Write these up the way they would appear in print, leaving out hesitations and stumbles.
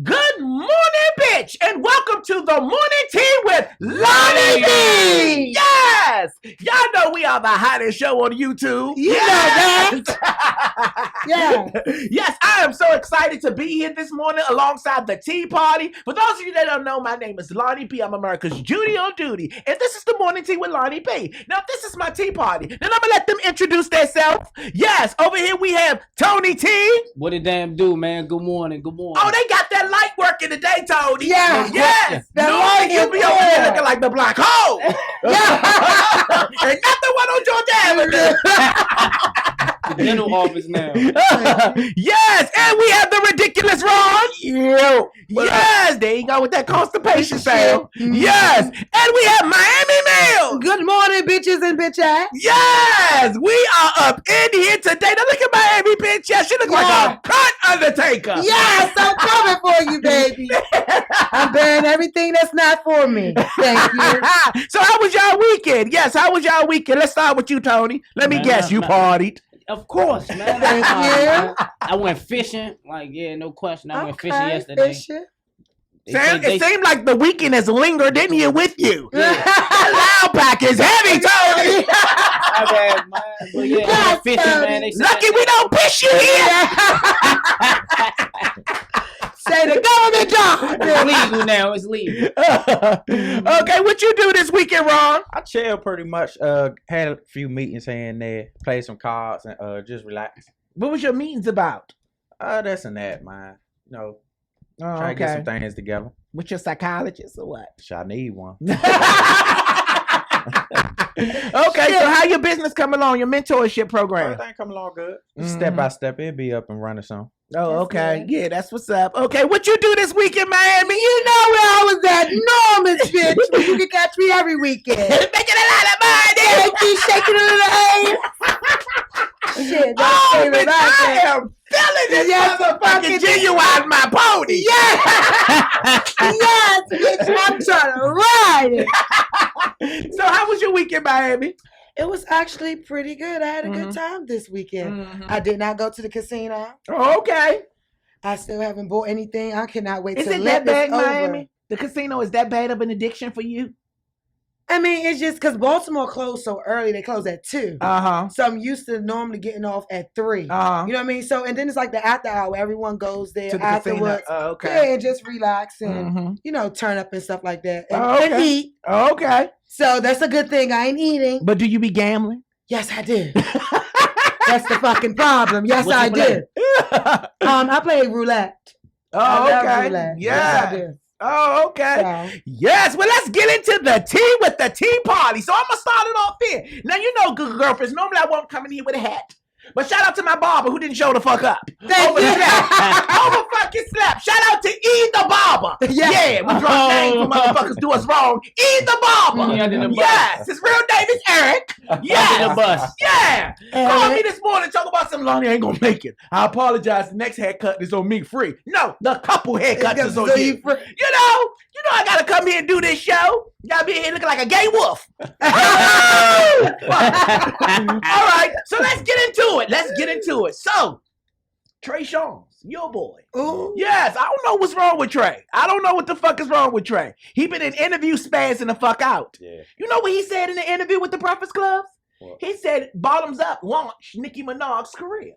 Good morning, bitch, and welcome to the morning tea with Lonnie Bee. Yes, y'all know we are the hottest show on YouTube. You know that. Yeah. Yes, I am so excited to be here this morning alongside the tea party. For those of you that don't know, my name is Lonnie Bee. I'm America's Judy on duty, and this is the morning tea with Lonnie Bee. Now, this is my tea party. Then I'm gonna let them introduce themselves. Yes, over here we have Tony T. What it damn do, man? Good morning. Good morning. Oh, they got that light working today, Tony. Yeah. Yes. That No, light you is be over there on. looking like the black hole. Yeah. Ain't nothing one on Georgia Avenue. The dental office now. Yes, and we have the ridiculous Ron. Yo. Yes, there you go with that constipation sound. Mhm. Yes, and we have Miami Mills. Good morning, bitches and bitch ass. Yes, we are up in here today. Now look at Miami, bitch. Yeah, she look like a cut Undertaker. Yes, I'm coming for you, baby. I'm bearing everything that's not for me. Thank you. So how was y'all weekend? Yes, how was y'all weekend? Let's start with you, Tony. Let me guess, you partied. Of course, man. Thank you. I went fishing. Like, yeah, no question. I went fishing Okay, yesterday. fishing. It seemed like the weekend has lingered in here with you. Yeah. That loud pack is heavy, Tony. My bad, man. But yeah, I went fishing, man. They said Lucky we don't piss you here. Say the government job. It's legal now. It's legal. Okay, what you do this weekend, Ron? I chill pretty much. Had a few meetings here and there, played some cards, and just relax. What was your meetings about? This and that, man. You know, try to get some things together. With your psychologist or what? I need one. Okay, so how your business coming along, your mentorship program? Everything coming along good. Step by step, it'll be up and running soon. Oh, okay. That's Yeah, that's what's up. Okay, what you do this weekend, Miami? You know where I was at, Norman's bitch. Where you can catch me every weekend. Making a lot of money. Thank you, shaking it in the ass. Shit, that's Oh, favorite bitch, I right am feeling this Yes, motherfucking fucking genuine my pony. there. Yes, bitch, I'm trying to ride it. So how was your weekend, Miami? It was actually pretty good. I had a good time this weekend. I did not go to the casino. Oh, okay. I still haven't bought anything. I cannot wait Is to it let that bad, this over. Miami? The casino is that bad of an addiction for you? I mean, it's just because Baltimore closed so early. They close at 2. Uh-huh. So I'm used to normally getting off at 3. Uh-huh. You know what I mean? So, and then it's like the after hour. Everyone goes there To the casino. afterwards. Oh, okay. Yeah, and just relax and, Mhm. you know, turn up and stuff like that. And, Oh, okay. and eat. Oh, okay. So that's a good thing. I ain't eating. But do you be gambling? Yes, I did. That's the fucking problem. Yes, What you I play? did. I played roulette. Oh, I love okay. roulette. Yeah. Yes, I did. Oh, okay. So, Yes, well, let's get into the tea with the tea party. So I'm going to start it off here. Now, you know, good girlfriends, normally I won't come in here with a hat. But shout out to my barber who didn't show the fuck up. Thank Over you. slap. Over fucking slap. Shout out to E the barber. Yeah. Yeah, we drop names when motherfuckers do us wrong. E the barber. Yeah, under the bus. Yes, his real name is Eric. Under the Yes. bus. Yeah. Eric. Called me this morning talking about some Lonnie ain't gonna make it. I apologize. The next haircut is on me free. No, the couple haircuts is on you. You know I gotta come here and do this show. You gotta be here looking like a gay wolf. All right, so let's get into it. So, Trey Songz, your boy. Ooh. Yes, I don't know what's wrong with Trey. I don't know what the fuck is wrong with Trey. He been in interview spazzing the fuck out. Yeah. You know what he said in the interview with the Breakfast Club? What? He said, bottoms up, launch Nicki Minaj's career.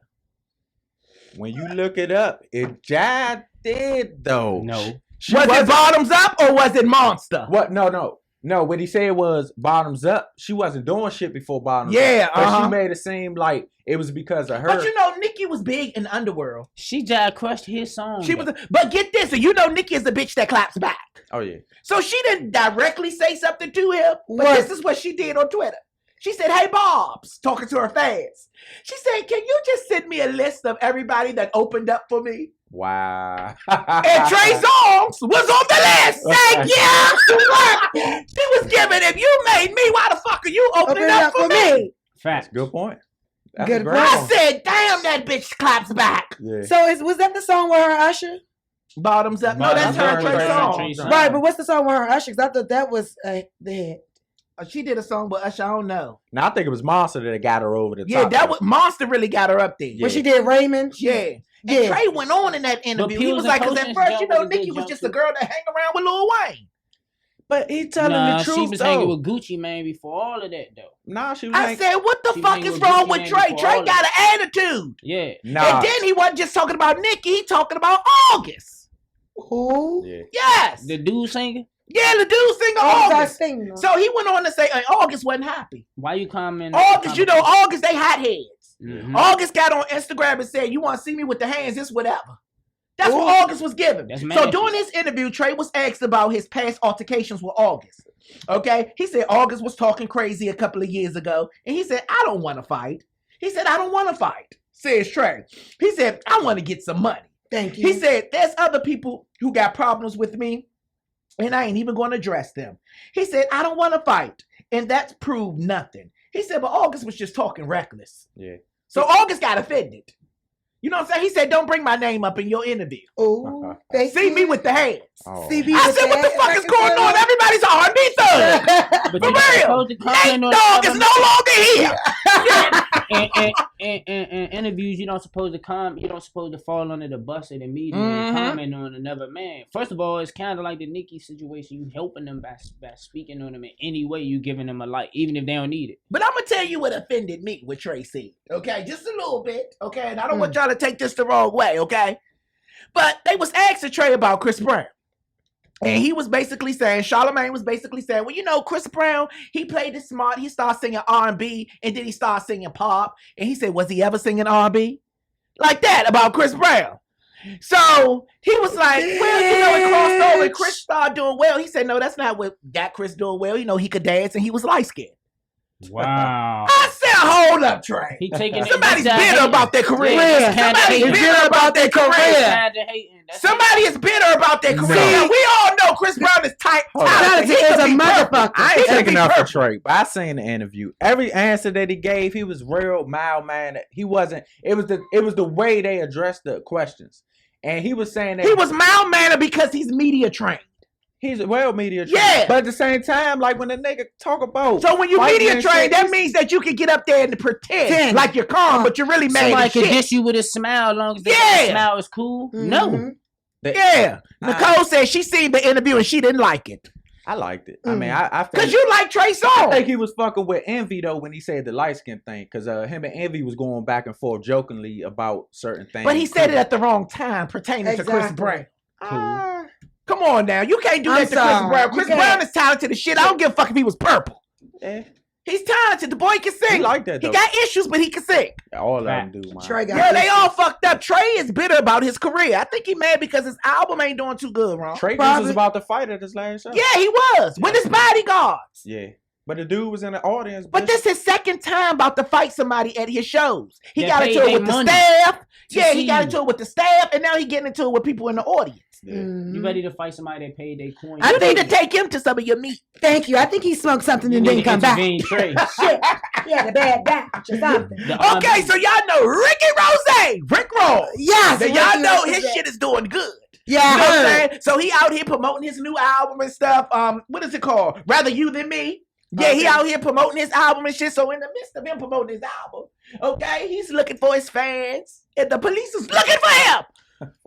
When you look it up, it just did though. No. Was it bottoms up or was it monster? What? No. What he said was bottoms up. She wasn't doing shit before bottoms Yeah, up. But uh-huh. she made it seem like it was because of her. But you know, Nicki was big in the underworld. She just crushed his song. She was, but get this, you know, Nicki is the bitch that claps back. Oh yeah. So she didn't directly say something to him, but What? this is what she did on Twitter. She said, "Hey, Bobs," talking to her fans. She said, "Can you just send me a list of everybody that opened up for me?" Wow. And Trey Songz was on the list. Thank you. Look, she was giving, if you made me, why the fuck are you opening up for me? Fact. Good point. That's Good a great point. I one. said, damn, that bitch claps back. Yeah. So was that the song with her and Usher? Bottoms up. No, that's her and Trey Songz. Songz. Right, but what's the song with her and Usher? 'Cause I thought that was the hit. She did a song with Usher, I don't know. Now I think it was Monster that got her over the top. Yeah, that was Monster really got her up there. When she did Raymond? Yeah. And Trey went on in that interview. He was like, because at first, Nicki was just a girl that hang around with Lil Wayne. But he telling the truth, she was hanging with Gucci Mane before all of that, though. Nah, she was. I said, what the fuck is wrong with Trey? Trey got an attitude. Yeah. Nah. And then he wasn't just talking about Nicki. He talking about August. Who? Yeah. Yes. The dude singer? Yeah, the dude singer August. So he went on to say August wasn't happy. Why you commenting? August, August, they hot heads. Mm-hmm. August got on Instagram and said, you want to see me with the hands, it's whatever. That's what August was giving. So during this interview, Trey was asked about his past altercations with August. Okay? He said August was talking crazy a couple of years ago. And he said, I don't want to fight. He said, I don't want to fight, says Trey. He said, I want to get some money. Thank you. He said, there's other people who got problems with me, and I ain't even going to address them. He said, I don't want to fight. And that's proved nothing. He said, but August was just talking reckless. Yeah. So August got offended. You know what I'm saying? He said, don't bring my name up in your interview. Oh, see me with the hands. Oh. I said, what the fuck is going on? Everybody's an R&B thug. For real. Nate Dogg is no longer here. In interviews, you don't supposed to fall under the bus of the media and comment on another man. First of all, it's kind of like the Nicki situation. You helping them by speaking on them in any way. You giving them a light, even if they don't need it. But I'm going to tell you what offended me with Tracy. Okay, just a little bit. Okay, and I don't want y'all to take this the wrong way. Okay, but they was asking Trey about Chris Brown. And he was basically saying, Charlamagne was basically saying, well, Chris Brown, he played it smart. He started singing R&B, and then he started singing pop. And he said, was he ever singing R&B? Like that about Chris Brown. So he was like, well, it crossed over and Chris started doing well. He said, no, that's not what got Chris doing well. He could dance and he was light-skinned. Wow. I said, hold up, Trey. Somebody's bitter about their career. Somebody's bitter about their career. Somebody is bitter about their career. We all know Chris Brown is talented. He is a motherfucker. I ain't taking up for Trey, but I seen the interview. Every answer that he gave, he was real mild-mannered. He wasn't. It was the way they addressed the questions, and he was saying that he was mild-mannered because he's media trained. He's media trained. Yeah. But at the same time, like when a nigga talk about... So when you media trained, that means that you can get up there and pretend like you're calm, but you're really mad as shit. Somebody can dish you with a smile as long as the smile is cool. Mm-hmm. No. Nicole said she seen the interview and she didn't like it. I liked it. I mean, I because you like Trey Songz. I think he was fucking with Envy though when he said the light skin thing, because him and Envy was going back and forth jokingly about certain things. But he said it at the wrong time pertaining to Chris Brown. Cool. Come on now, you can't do that to Chris Brown. Chris Brown is talented as shit. I don't give a fuck if he was purple. He's talented. The boy can sing. He like that though. He got issues, but he can sing. All of them do, man. They all fucked up. Trey is bitter about his career. I think he mad because his album ain't doing too good, wrong. Trey was about to fight at his last show. Yeah, he was. With his bodyguards. Yeah. But the dude was in the audience. But this is his second time about to fight somebody at his shows. He got into it with the staff. Yeah, he got into it with the staff, and now he getting into it with people in the audience. Yeah. You ready to fight somebody that paid their coin? I need to take him to some of your meat. Thank you. I think he smoked something and didn't come back. Shit. He had a bad batch or something. Okay, so y'all know Ricky Rose, Rick Ross. Yes. So y'all know his shit is doing good. Yeah. You know what I'm saying? So he out here promoting his new album and stuff. What is it called? Rather You Than Me. Yeah, he out here promoting his album and shit. So in the midst of him promoting his album, okay, he's looking for his fans, and the police is looking for him.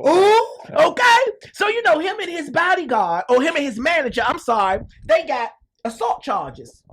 Ooh, okay. So him and his bodyguard, or him and his manager, I'm sorry, they got assault charges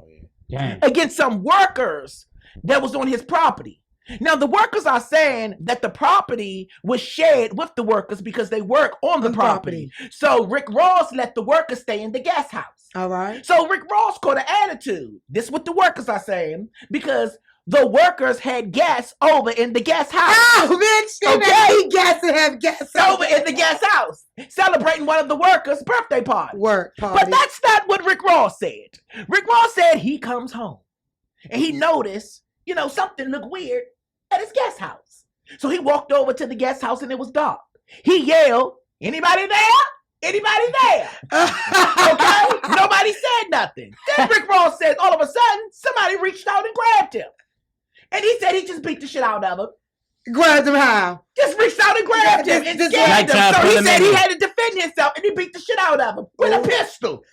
against some workers that was on his property. Now the workers are saying that the property was shared with the workers because they work on the property. So Rick Ross let the workers stay in the guest house. All right. So Rick Ross caught an attitude. This is what the workers are saying, because the workers had guests over in the guest house. Oh, bitch. Okay. Guests have guests over in the guest house, celebrating one of the workers' birthday party. Work party. But that's not what Rick Ross said. Rick Ross said he comes home and he noticed, something looked weird at his guest house. So he walked over to the guest house and it was dark. He yelled, "Anybody there? Anybody there?" Okay? Nobody said nothing. Then Rick Ross said, all of a sudden, somebody reached out and grabbed him. And he said he just beat the shit out of him. Grabbed him how? Just reached out and grabbed him and scared him. So he said he had to defend himself and he beat the shit out of him with a pistol.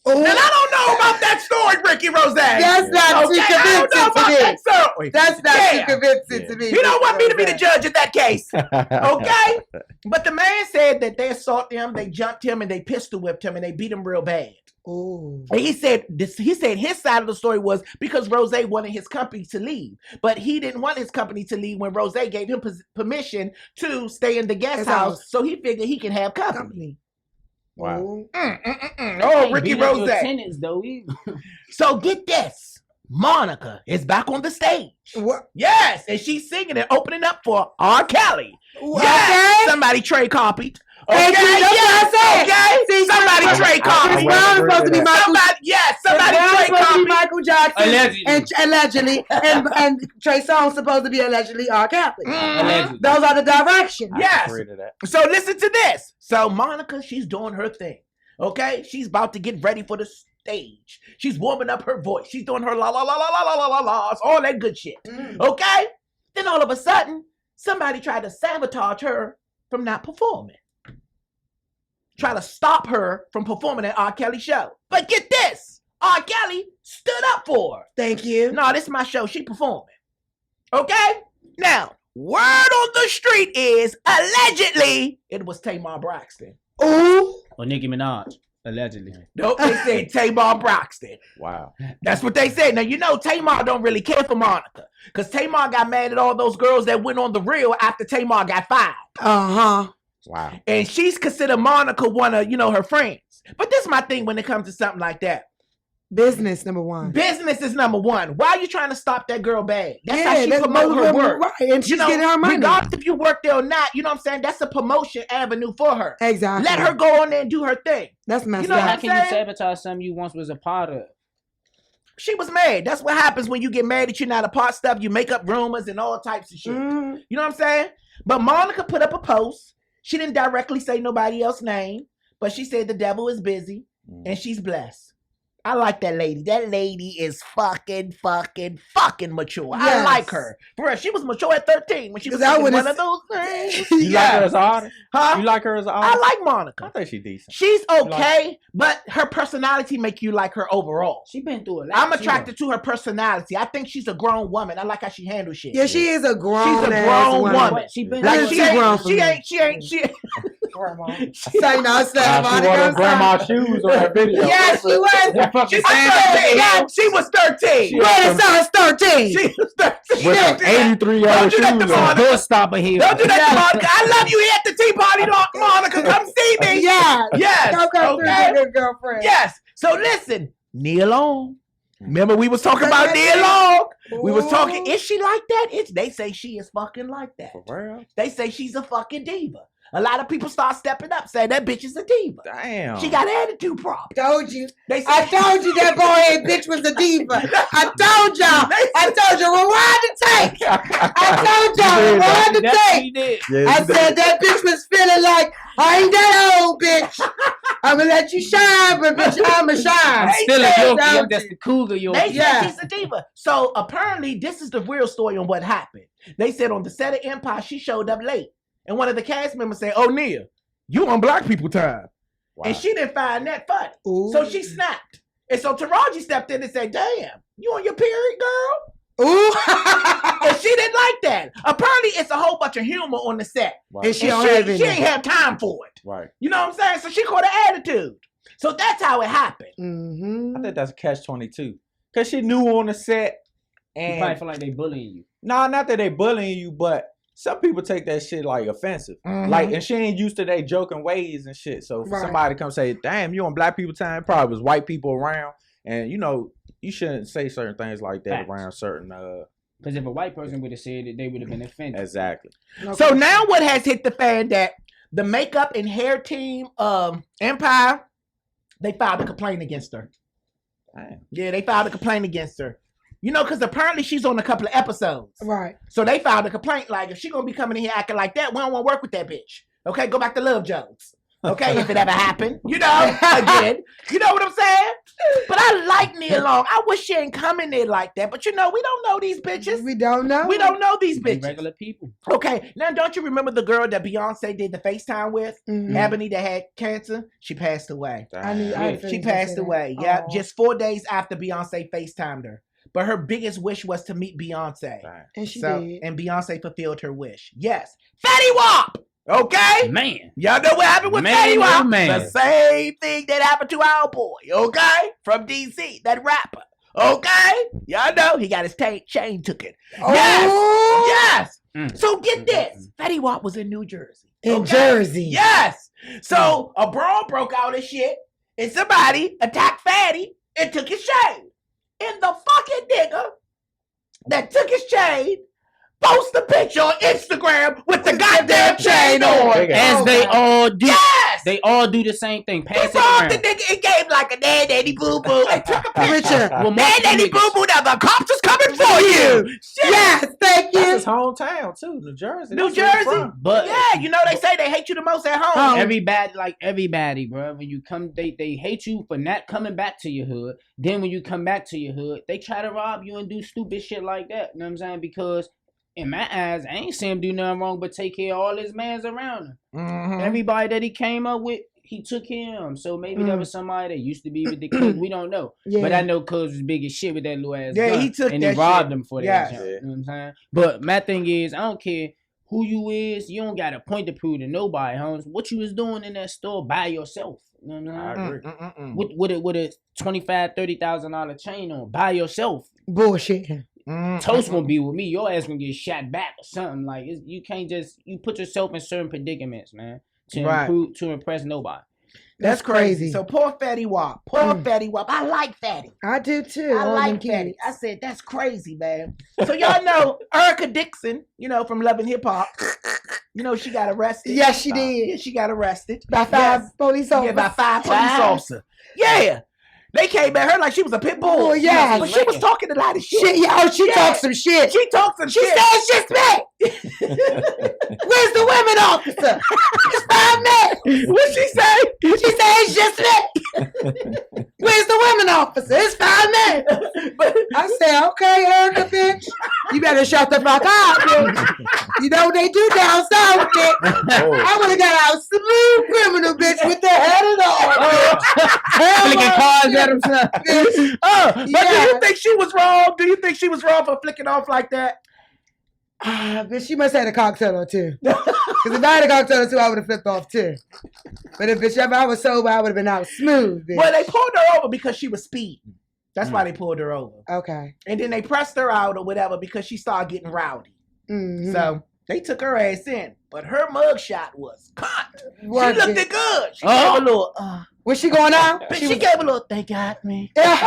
Ooh. And I don't know about that story, Ricky Rose. That's not too I don't know convincing about to me. that story. That's not Yeah. too convincing to me. You don't want me to be the Rose. judge of that case. Okay? But the man said that they assaulted him, they jumped him, and they pistol whipped him, and they beat him real bad. Ooh. And he said his side of the story was because Rose wanted his company to leave. But he didn't want his company to leave when Rose gave him permission to stay in the guest house. So he figured he can have company. Wow. Ooh. Oh, Ricky Beat up Rose. your tenants, though. So get this. Monica is back on the stage. What? Yes, and she's singing and opening up for R. Kelly. Okay. Yes, somebody trade copied. Okay, Hey, that's what I said. okay. See, Somebody trade Chris copied. Brown is supposed to be Michael. Somebody Chris Brown is trade supposed to be copied. Michael Jackson. Allegedly. And Trey Songz supposed to be allegedly R. Kelly. Allegedly. Those are the directions. Yes. Agree to that. So listen to this. So Monica, she's doing her thing. Okay, she's about to get ready for the stage. She's warming up her voice. She's doing her la la la la la la la la, all that good shit. Okay. Then all of a sudden, somebody tried to sabotage her from not performing. Try to stop her from performing at R. Kelly's show. But get this, R. Kelly stood up for her. Thank you. No, this is my show. She performing. Okay? Now, word on the street is allegedly it was Tamar Braxton. Ooh. Or Nicki Minaj. Allegedly. Nope, they said Tamar Braxton. Wow. That's what they said. Now, you know Tamar don't really care for Monica. Because Tamar got mad at all those girls that went on the reel after Tamar got fired. Uh-huh. Wow. And she's considered Monica one of, her friends. But this is my thing when it comes to something like that. Business number one. Business is number one. Why are you trying to stop that girl bag? That's Yeah, how she that's promote her work. Right, and she's getting her money. Regardless if you work there or not, you know what I'm saying? That's a promotion avenue for her. Exactly. Let her go on there and do her thing. That's messed You know up. How what can I'm you saying? sabotage something you once was a part of? She was mad. That's what happens when you get mad that you're not a part of stuff. You make up rumors and all types of shit. Mm. You know what I'm saying? But Monica put up a post. She didn't directly say nobody else's name, but she said the devil is busy and she's blessed. I like that lady. That lady is fucking mature. I Yes. like her. For real, she was mature at 13 when she was Because I singing would've one of those things. You like her as an artist? Huh? You like her as an I artist? like Monica. I think she's decent. She's okay, but her personality make you like her overall. She been through a lot. I'm attracted to her personality. I think she's a grown woman. I like how she handles shit. Yeah, she is a grown. She's a ass grown woman. What? She been Like Like, she she's grown ain't, for she me. ain't. Say no, say She Monica. wore I'm grandma's sorry. shoes on that video. Yeah, she was. That fucking She was 13. She was 13. She- Well, it sounds 13. She was 13. With Don't do that. 83-year-old Don't do that to shoes on. Monica. Door stopper here. Don't do that to Monica. I love you here at the tea party, Monica. Come see me. Yeah. Yes. Don't come through Okay. with your girlfriend. Yes. So listen, Nia Long. Remember we was talking That's about right. Nia Long? We was talking, Ooh. is she like that? They say she is fucking like that. For real? They say she's a fucking diva. A lot of people start stepping up, saying that bitch is a diva. Damn. She got attitude problems. Told you. They say I told you that boy bitch was a diva. I told y'all. I told you. Rewind the tape. I told y'all. Rewind the That's what tape. he did. Yeah, I she did. said that bitch was feeling like, I ain't that old, bitch. I'm going to let you shine, but bitch, I'ma shine. I'm still a said Yorkie. that. I'm just the cougar Yorkie. They Yeah. said she's a diva. So apparently, this is the real story on what happened. They said on the set of Empire, she showed up late. And one of the cast members said, "Oh, Nia, you on black people time." Wow. And she didn't find that funny. Ooh. So she snapped. And so Taraji stepped in and said, "Damn, you on your period, girl?" Ooh. And she didn't like that. Apparently, it's a whole bunch of humor on the set. Right. And she And don't have she any. ain't have time for it. Right. You know what I'm saying? So she caught an attitude. So that's how it happened. Mm-hmm. I think that's a catch-22. Because she knew on the set. You probably And feel like they bullying you. no, not that they bullying you, but some people take that shit like offensive. Mhm. Like, and she ain't used to their joking ways and shit. So for Right. somebody to come say, "Damn, you on black people time," probably was white people around. And you shouldn't say certain things like that Facts. around certain Because if a white person would have said it, they would have been offended. exactly. So now what has hit the fan that the makeup and hair team of Empire, they filed a complaint against her. Damn. Yeah, they filed a complaint against her. Because apparently she's on a couple of episodes. Right. So they filed a complaint like, if she gonna be coming in here acting like that, we don't want to work with that bitch. Okay, go back to Love Jones. Okay, if it ever happened, again, you know what I'm saying? But I like Nia Long. I wish she ain't coming there like that. But we don't know these bitches. We don't know. We don't know these They bitches. regular people. Okay, now don't you remember the girl that Beyonce did the FaceTime with? Mhm. Ebony that had cancer? She passed away. She passed away. Yeah, Aw. just 4 days after Beyonce FaceTimed her. But her biggest wish was to meet Beyonce. And she did. And Beyonce fulfilled her wish. Yes. Fetty Wap! Okay? Man. Y'all know what happened with Man, Fetty Wap? oh, man. The same thing that happened to our boy, okay? From DC, that rapper. Okay? Y'all know he got his chain took it. Oh. Yes! Mm. So get this. Fetty Wap was in New Jersey. In okay? Jersey. Yes! So a brawl broke out and shit, and somebody attacked Fatty and took his chain. And the fucking nigga that took his chain post a picture on Instagram with the goddamn chain on. As they all do. Yes! They all do the same thing. He Pass it robbed the around. nigga and gave like a daddy boo boo and took a picture. Richard. Well, most of Daddy them boo niggas- boo, now the cops is coming for you. Shit. Yes, thank That's you. his hometown too, New Jersey. New That's where he's Jersey. from. But Yeah, you know they say they hate you the most at home. everybody, bro. When you come, they hate you for not coming back to your hood. Then when you come back to your hood, they try to rob you and do stupid shit like that. You know what I'm saying? Because in my eyes, I ain't seen him do nothing wrong but take care of all his mans around him. Mhm. Everybody that he came up with, he took him. So maybe that was somebody that used to be with the kid. We don't know. Yeah. But I know Cuz was big as shit with that little ass Yeah, gun. he took and that he robbed shit. him for that Yeah. junk. You know what I'm saying? But my thing is, I don't care who you is. You don't got a point to prove to nobody, Holmes. What you was doing in that store by yourself. You know what I'm saying? I agree. With a $25,000, $30,000 chain on by yourself. Bullshit. Toast gonna be with me. Your ass gonna get shot back or something. Like you can't just put yourself in certain predicaments, man, to impress nobody. That's crazy. So poor Fetty Wap. Poor Fetty Wap. I like Fetty. I do too. I all like them Fetty. kids. I said, that's crazy, man. So y'all know Erica Dixon, from Love and Hip Hop. She got arrested. Yes, she did. Yeah, she got arrested. By 5 police officers. Yeah, by 5 police officers. Yeah. They came at her like she was a pit bull. Oh, yeah. But she was talking a lot of shit. She talked some shit. She talked some She shit. said it's just me. Where's the women officer? It's 5 men. What'd she say? She said it's just me. Where's the women officer? It's 5 men. But I said, okay, Erica, bitch. You better shut the fuck up, bitch. You know what they do down south, bitch. I would have got out smooth criminal, bitch, with their head and all. Flicking cars at him, son. but do you think she was wrong? Do you think she was wrong for flicking off like that? Bitch, she must have had a cocktail or two. Because if I had a cocktail or two, I would have flipped off too. But if I was sober, I would have been out smooth, bitch. Well, they pulled her over because she was speeding. That's why they pulled her over. Okay. And then they pressed her out or whatever because she started getting rowdy. Mm-hmm. So they took her ass in. But her mugshot was cut. She What looked the- it good. She gave a little, Was she going out? but she gave a little, they got me. Yes.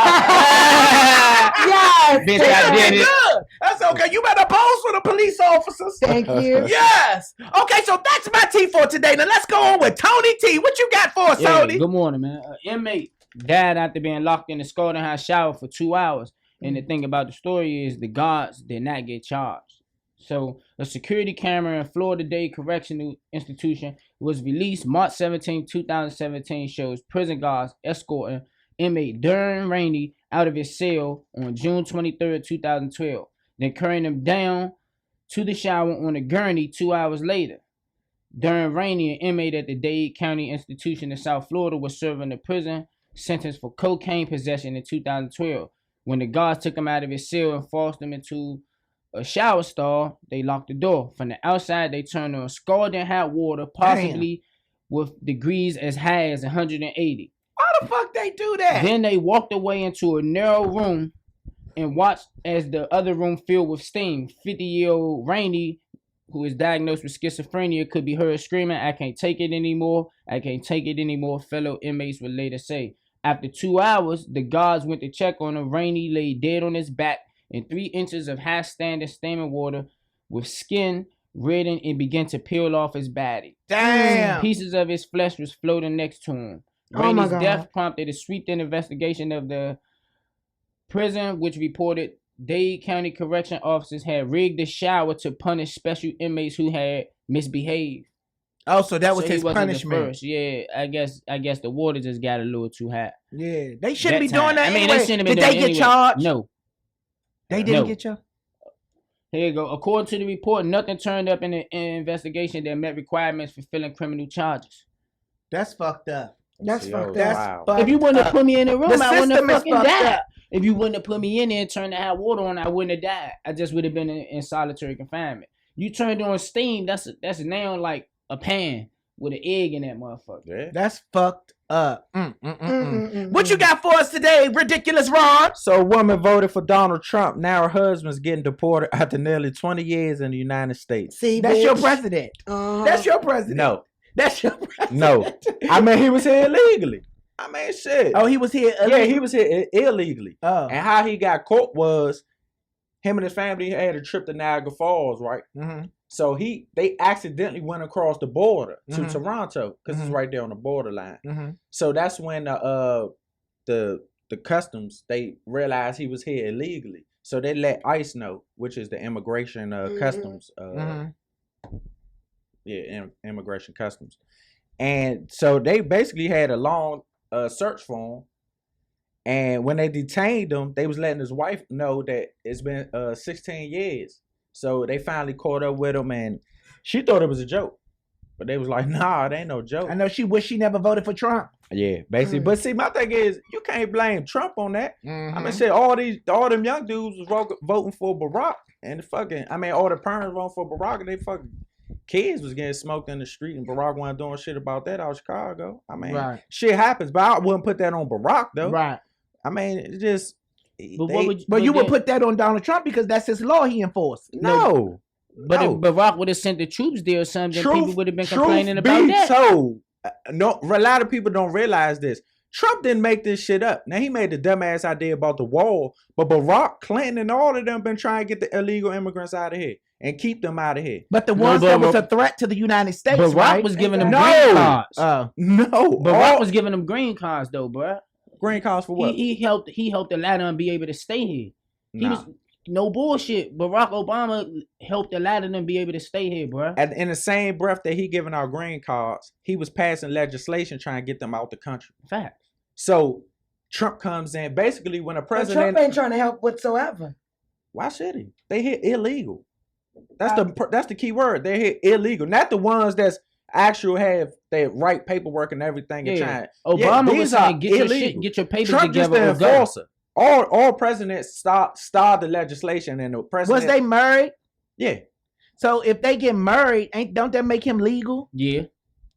Bitch, I did it. Good. That's okay. You better pose for the police officers. Thank you. Yes. Okay, so that's my tea for today. Now let's go on with Tony T. What you got for us, Yeah, Tony? good morning, man. Inmate died after being locked in the scalding hot shower for 2 hours. And the thing about the story is the guards did not get charged. So a security camera in Florida Day Correctional Institution was released March 17, 2017, shows prison guards escorting inmate Darren Rainey out of his cell on June 23, 2012, then carrying him down to the shower on a gurney 2 hours later. Darren Rainey, an inmate at the Dade County Institution in South Florida, was serving a prison sentence for cocaine possession in 2012. When the guards took him out of his cell and forced him into a shower stall, they locked the door. From the outside, they turned on scalding hot water, possibly with degrees as high as 180. Why the fuck they do that? Then they walked away into a narrow room and watched as the other room filled with steam. 50-year-old Rainey, who is diagnosed with schizophrenia, could be heard screaming, "I can't take it anymore. I can't take it anymore," fellow inmates would later say. After 2 hours, the guards went to check on him. Rainey lay dead on his back in 3 inches of high standing steaming water with skin reddened and began to peel off his body. Damn. Pieces of his flesh was floating next to him. Oh my Rainey's God. death prompted a sweeping investigation of the prison, which reported Dade County correction officers had rigged the shower to punish special inmates who had misbehaved. Oh, so that was So he his wasn't the punishment. first. Yeah, I guess the water just got a little too hot. Yeah, they shouldn't be That time. doing that. I mean, anyway. they shouldn't have been Did doing they it get anyway. charged? No. They didn't No. get charged. Here you go. According to the report, nothing turned up in the investigation that met requirements for filling criminal charges. That's fucked up. That's fucked up. That's Wow. fucked If you wouldn't have up. put me in the room, The I wouldn't have system is fucking fucked died. up. If you wouldn't have put me in there and turned the hot water on, I wouldn't have died. I just would have been in solitary confinement. You turned on steam, that's now like a pan with an egg in that motherfucker. Yeah. That's fucked up. What you got for us today, ridiculous Ron? So a woman voted for Donald Trump. Now her husband's getting deported after nearly 20 years in the United States. See, That's bitch. your president. That's your president. No, That's your president. no. I mean, he was here illegally. I mean, shit. Oh, he was here. Yeah, he was here illegally. Oh. And how he got caught was him and his family had a trip to Niagara Falls, right? Mm-hmm. So they accidentally went across the border to Mhm. Toronto because it's right there on the borderline. Mm-hmm. So that's when the customs, they realized he was here illegally. So they let ICE know, which is the immigration customs. Immigration customs. And so they basically had a long search for him. And when they detained him, they was letting his wife know that it's been 16 years. So they finally caught up with him, and she thought it was a joke. But they was like, nah, it ain't no joke. I know she wished she never voted for Trump. Yeah, basically. But see, my thing is, you can't blame Trump on that. Mm-hmm. I mean, shit, all them young dudes was voting for Barack, and all the parents voting for Barack, and they fucking kids was getting smoked in the street, and Barack wasn't doing shit about that out of Chicago. I mean, Right. shit happens, but I wouldn't put that on Barack though. Right. I mean, it just. But you would put that on Donald Trump because that's his law he enforced. No. But No. if Barack would have sent the troops there or something, Truth- people would have been truth complaining about be that. told, no, a lot of people don't realize this. Trump didn't make this shit up. Now, he made the dumbass idea about the wall, but Barack, Clinton, and all of them been trying to get the illegal immigrants out of here and keep them out of here. But the ones that was a threat to the United States, Barack right? was giving them No. green cards. No. Barack was giving them green cards though, bruh. green cards for what? He helped Atlanta and be able to stay here. He was no bullshit. Barack Obama helped a lot of them be able to stay here, bruh. And in the same breath that he giving out green cards, he was passing legislation trying to get them out the country. Fact. So Trump comes in. Basically, when a But president, Trump ain't trying to help whatsoever. why should he? They hit illegal. That's the key word. They hit illegal, not the ones that's actual have their right paperwork and everything. And trying. Obama was these are saying, get your illegal. shit, get your papers Trump just together. the enforcer. All presidents start the legislation, and the president Was they married? Yeah. So if they get married, don't that make him legal? Yeah.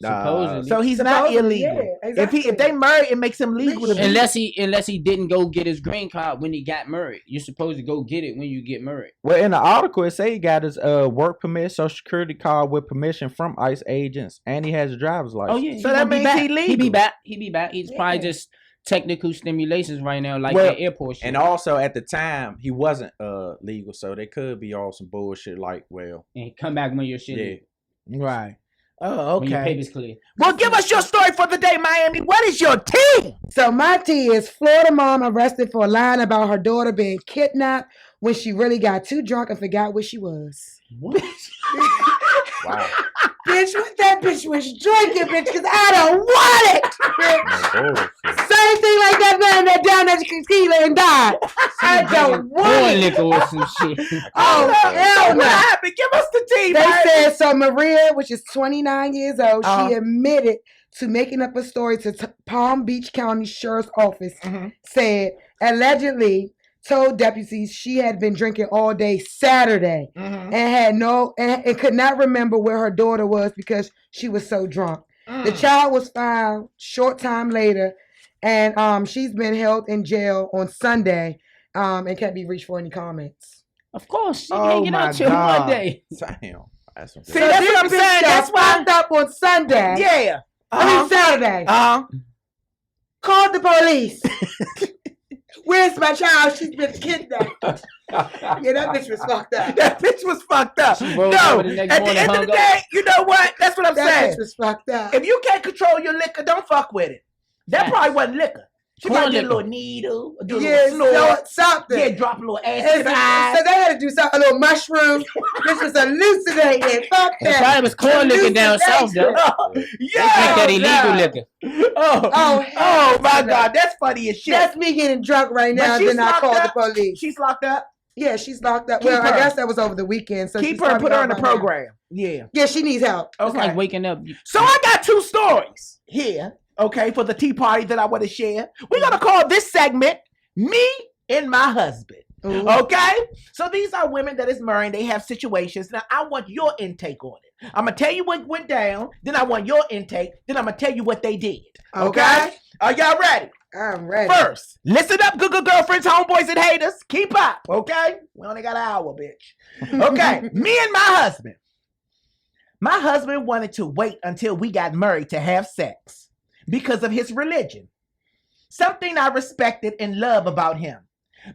Supposedly. So he's not Supposedly, illegal. yeah, exactly. If they married, it makes him legal. To be- unless he didn't go get his green card when he got married. You're supposed to go get it when you get married. Well, in the article, it say he got his work permit, social security card with permission from ICE agents, and he has a driver's license. Oh yeah. So that means he legal. He be back. He's probably just technical stimulations right now, like Well, the airport shit. And also at the time, he wasn't legal, so they could be all some bullshit like, well, and come back when your shit is. Right. Oh, When your okay. paper's clear. Well, give us your story for the day, Miami. What is your tea? So my tea is Florida mom arrested for lying about her daughter being kidnapped when she really got too drunk and forgot where she was. What? wow. Bitch, what that bitch was drinking, bitch, because I don't want it. Bitch. No bullshit. Same thing like that man that down at tequila and died. I don't want Corn it. liquor or some shit. Oh, hell What no. happened? Give us the tea, They Miami. said so. Maria, which is 29 years old, Uh-huh. she admitted to making up a story to Palm Beach County Sheriff's Office. Mhm. Said allegedly told deputies she had been drinking all day Saturday Mhm. and could not remember where her daughter was because she was so drunk. The child was found short time later, and she's been held in jail on Sunday, and can't be reached for any comments. Of course. She Oh, hanging my out till God. Monday. Damn. That's some See, that's what I'm this bitch saying. got That's why. locked up on Sunday. Yeah. I mean Saturday. Called the police. Where's my child? She's been kidnapped. Yeah, that bitch was fucked up. That bitch was fucked up. She rolled No, over at the the next morning, end of hung the up. day, you know what? That's what I'm That saying. bitch was fucked up. If you can't control your liquor, don't fuck with it. That Facts. probably wasn't liquor. She Corn might do a liquor. little needle, do a Yeah, little snort. something. Yeah, drop a little acid So in the eyes. they had to do something, a little mushroom. This was hallucinating. Fuck It that. probably was corn liquor down south, though. Hallucination. They drink Yeah. that illegal God. liquor. Oh my hell God, that's funny as shit. That's me getting drunk right But now. she's Then I locked called up. the police. She's locked up. Yeah, she's locked up. Keep Well, her. I guess that was over the weekend. So Keep she's her and probably put her out in the right now. program. Yeah. Yeah, she needs help. It's Okay. like waking up. So I got 2 stories here, okay, for the tea party that I want to share. We're going to call this segment Me and My Husband. Ooh. Okay? So these are women that is married. They have situations. Now, I want your intake on it. I'm going to tell you what went down. Then I want your intake. Then I'm going to tell you what they did. Okay? Are y'all ready? I'm ready. First, listen up, good girlfriends, homeboys, and haters. Keep up, okay? We only got an hour, bitch. Okay, me and my husband. My husband wanted to wait until we got married to have sex because of his religion. Something I respected and love about him.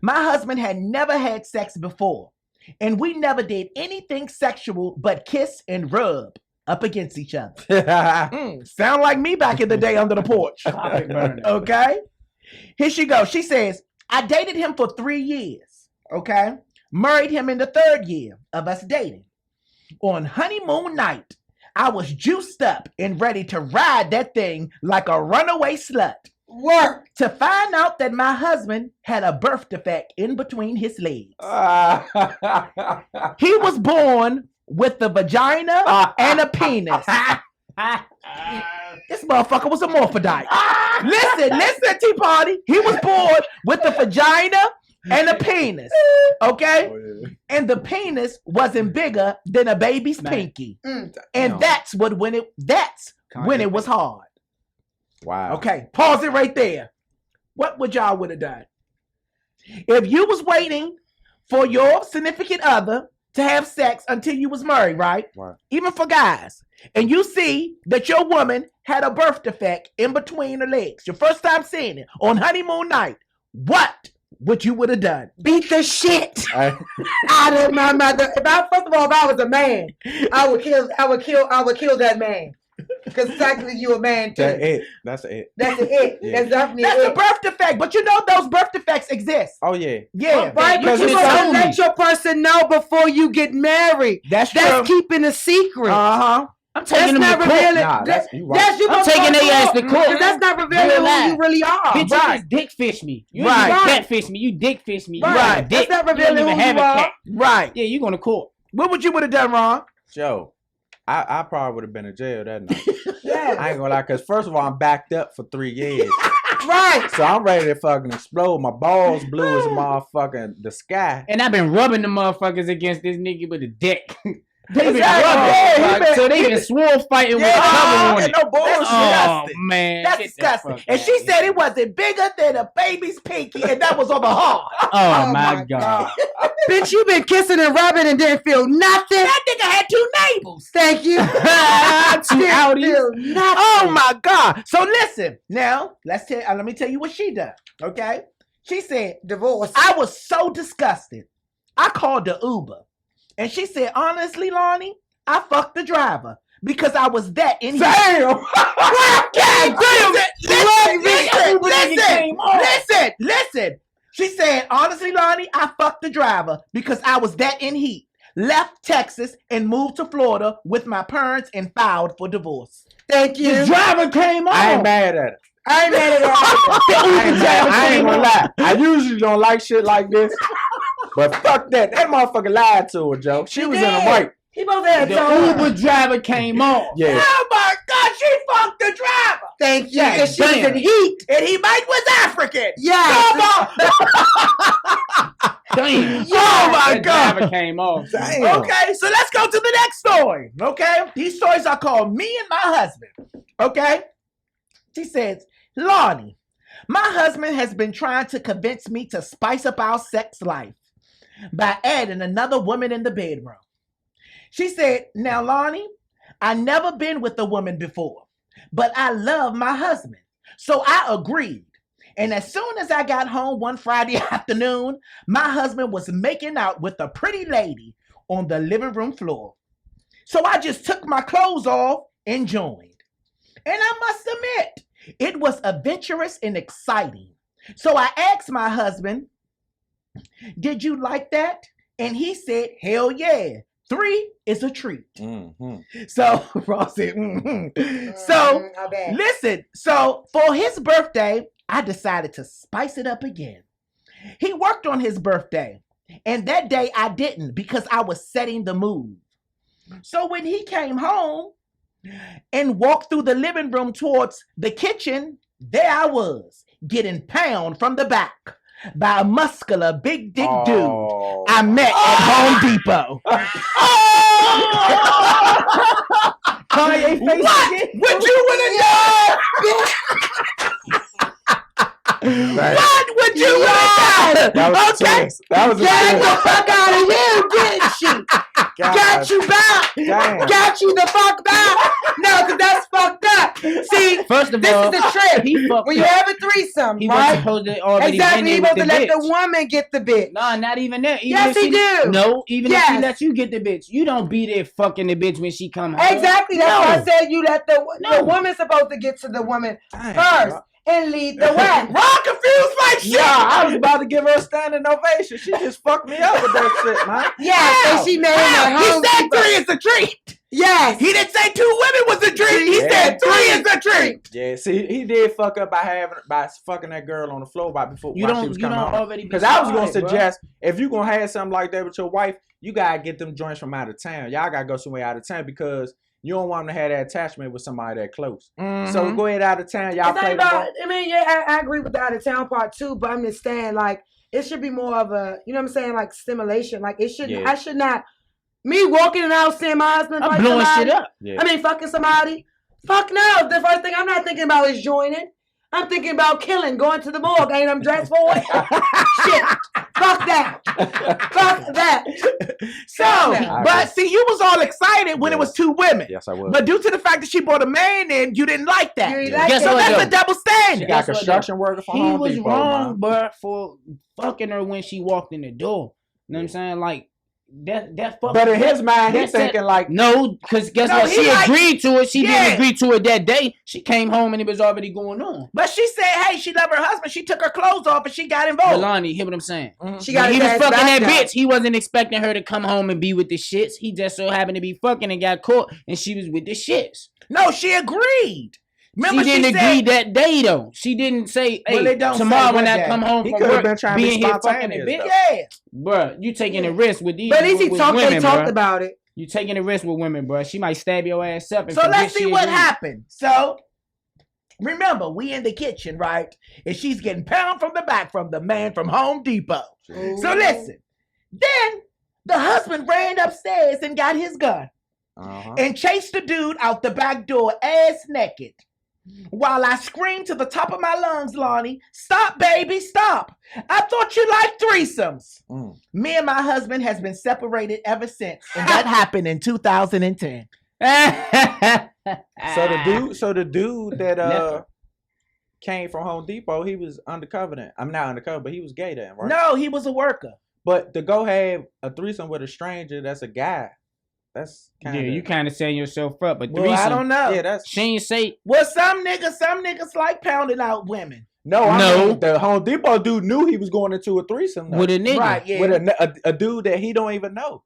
My husband had never had sex before, and we never did anything sexual but kiss and rub up against each other. Sound like me back in the day under the porch. Okay? Here she goes. She says, I dated him for 3 years. Okay? Married him in the 3rd year of us dating. On honeymoon night, I was juiced up and ready to ride that thing like a runaway slut. Work. To find out that my husband had a birth defect in between his legs. He was born with a vagina and a penis. This motherfucker was a morphodite. Listen, Tea Party. He was born with a vagina and a penis. Okay? Oh, yeah. And the penis wasn't bigger than a baby's Man. pinky. Mm. And No. that's when it was hard. Wow. Okay, pause it right there. What would y'all would have done? If you was waiting for your significant other to have sex until you was married, right? Right. Even for guys. And you see that your woman had a birth defect in between her legs. Your first time seeing it on honeymoon night. What would you would have done? Beat the shit I- out of my mother. First of all, if I was a man, I would kill that man. Because technically you a man too. That's it. That's it. That's it. Yeah. That's definitely That's a it. birth defect, but you know those birth defects exist. Oh yeah. Yeah, Right, but Because you it's gotta told let me. your person know before you get married. that's That's keeping a secret. Uh-huh. I'm That's taking them not to court. revealing. Nah, that's you right. That's you I'm taking their ass to court. Because that's not revealing Real who life. you really are. Bitch, you Right. just dick fish me. You Right. ain't even Right. catfish me. You dick fish me. You Right. got a That's dick. not You don't revealing even who have you a are. cat. Right. Yeah, you going to court. What would you would have done, Ron? Joe, I probably would have been in jail that night. Yeah. I ain't gonna lie, cause first of all, I'm backed up for 3 years. Right. So I'm ready to fucking explode. My balls blue as motherfucking the sky. And I've been rubbing the motherfuckers against this nigga with a dick. They been Exactly. rubbing. Yeah, he Like, been- so they he been been- swore fighting with a Yeah, cover on it. no bullshit. Oh, Disgusting. man. That's Get the disgusting. fuck And out she of said here. it wasn't bigger than a baby's pinky, and that was on the heart. Oh, my God. Bitch, you been kissing and rubbing and didn't feel nothing. That nigga had 2 neighbors. Thank you. Two Didn't outies. feel nothing. Oh my God. So listen, now let me tell you what she done. Okay? She said, Divorce. I was so disgusted. I called the Uber. And she said, honestly, Lonnie, I fucked the driver because I was that in here. Damn! Listen. She said, honestly, Lonnie, I fucked the driver because I was that in heat. Left Texas and moved to Florida with my parents and filed for divorce. Thank you. The driver came on. I ain't mad at it. I ain't mad at all. I ain't gonna lie. I usually don't like shit like this. But fuck that. That motherfucker lied to her, Joe. She was in the did. right. He both had The told her. Uber driver came on. Yeah. Oh my God, she fucked the driver. Thank you. Yeah, And she was damn. in heat. And he might was African. Yes. Come on. Damn. Oh my That God. driver came off. Damn. Okay, so let's go to the next story. Okay, these stories are called Me and My Husband. Okay, she says, Lonnie, my husband has been trying to convince me to spice up our sex life by adding another woman in the bedroom. She said, now, Lonnie, I never been with a woman before, but I love my husband. So I agreed. And as soon as I got home one Friday afternoon, my husband was making out with a pretty lady on the living room floor. So I just took my clothes off and joined. And I must admit, it was adventurous and exciting. So I asked my husband, did you like that? And he said, hell yeah. 3 is a treat. So Ross said, So listen, so for his birthday, I decided to spice it up again. He worked on his birthday, and that day I didn't because I was setting the mood. So when he came home and walked through the living room towards the kitchen, there I was, getting pounded from the back by a muscular, big dick dude I met at Home Depot. Kanye face What again? would you would have done? What would you would have done? That was a Okay, twist. That was a Get twist. the fuck out of here, didn't she? Got you back. Damn. Got you the fuck back. No, because that's fucked up. See, First of this all, is the trick. he fucked When you up. have a threesome, He wasn't right? supposed to already Exactly, been he there with supposed to the let bitch. the woman get the bitch. Nah, not even that. Even Yes, if he she, do. No, even if Yes. she lets you get the bitch, you don't be there fucking the bitch when she come home. Exactly, that's why I said you let the No. woman's supposed to get to the woman Damn, first bro. and lead the way. Ron confused like shit. Yeah, I was about to give her a standing ovation. She just fucked me up with that shit, man. Yes, and she made How? it He Home said Depot. 3 is a treat. Yes. He didn't say 2 women was a treat. He Yeah. said 3 is a treat. Yeah, see, he did fuck up by fucking that girl on the floor before You while she don't, was you coming don't home. already be Because I was gonna started, bro. suggest if you gonna have something like that with your wife, you gotta get them joints from out of town. Y'all gotta go somewhere out of town because you don't want them to have that attachment with somebody that close. So go ahead out of town, y'all It's play not the about, ball. I mean, yeah, I agree with the out of town part too, but I'm just saying, like, it should be more of a, you know what I'm saying, like stimulation. Like, it should, Yeah. I should not, me walking in the house seeing my husband I'm fight blowing somebody, shit up. Yeah. I mean, fucking somebody. Fuck no. The first thing I'm not thinking about is joining. I'm thinking about killing, going to the morgue. Ain't I'm dressed for it? Shit. Fuck that. Fuck that. So, I but see, you was all excited when it was 2 women. Yes, I will. But due to the fact that she brought a man in, you didn't like that. You ain't Yeah. like Guess that. So what, that's though? a double She standard. got Guess what, construction worker from He Home was Depot, wrong, man. but for fucking her when she walked in the door. You know what I'm saying? Like that fuck. But in his mind, he's that's it. thinking like, No, because guess No, what? he She like- agreed to it. She Yeah. didn't agree to it that day. She came home and it was already going on. But she said, hey, she loved her husband. She took her clothes off and she got involved. Lonnie, hear what I'm saying? She When got he his was ass fucking back that down. bitch. He wasn't expecting her to come home and be with the shits. He just so happened to be fucking and got caught, and she was with the shits. No, she agreed. Remember, she didn't agree that day though. She didn't say, "Hey, Well, they don't tomorrow say when what I day. come home He from could have work, been trying to be being here fucking a spontaneous, bitch." though. Yeah. Bruh, you taking a risk with these. But at least with they women, talked bruh. about it. You taking a risk with women, bruh. She might stab your ass up. And So forget let's see she what agreed. happened. So remember, we in the kitchen, right? And she's getting pounded from the back from the man from Home Depot. So listen. Then the husband ran upstairs and got his gun and chased the dude out the back door ass naked. While I screamed to the top of my lungs, Lonnie, stop, baby, stop. I thought you liked threesomes. Me and my husband has been separated ever since. And that happened in 2010. So the dude that came from Home Depot, he was undercover then. I'm not undercover, but he was gay then, right? No, he was a worker. But to go have a threesome with a stranger, that's a guy. That's kind of Yeah, you kind of setting yourself up. But Well, I don't know. Yeah, that's She ain't say. Well, some niggas like pounding out women. no. I No. mean, the Home Depot dude knew he was going into a threesome though. With a nigga. Right, yeah. with a dude that he don't even know.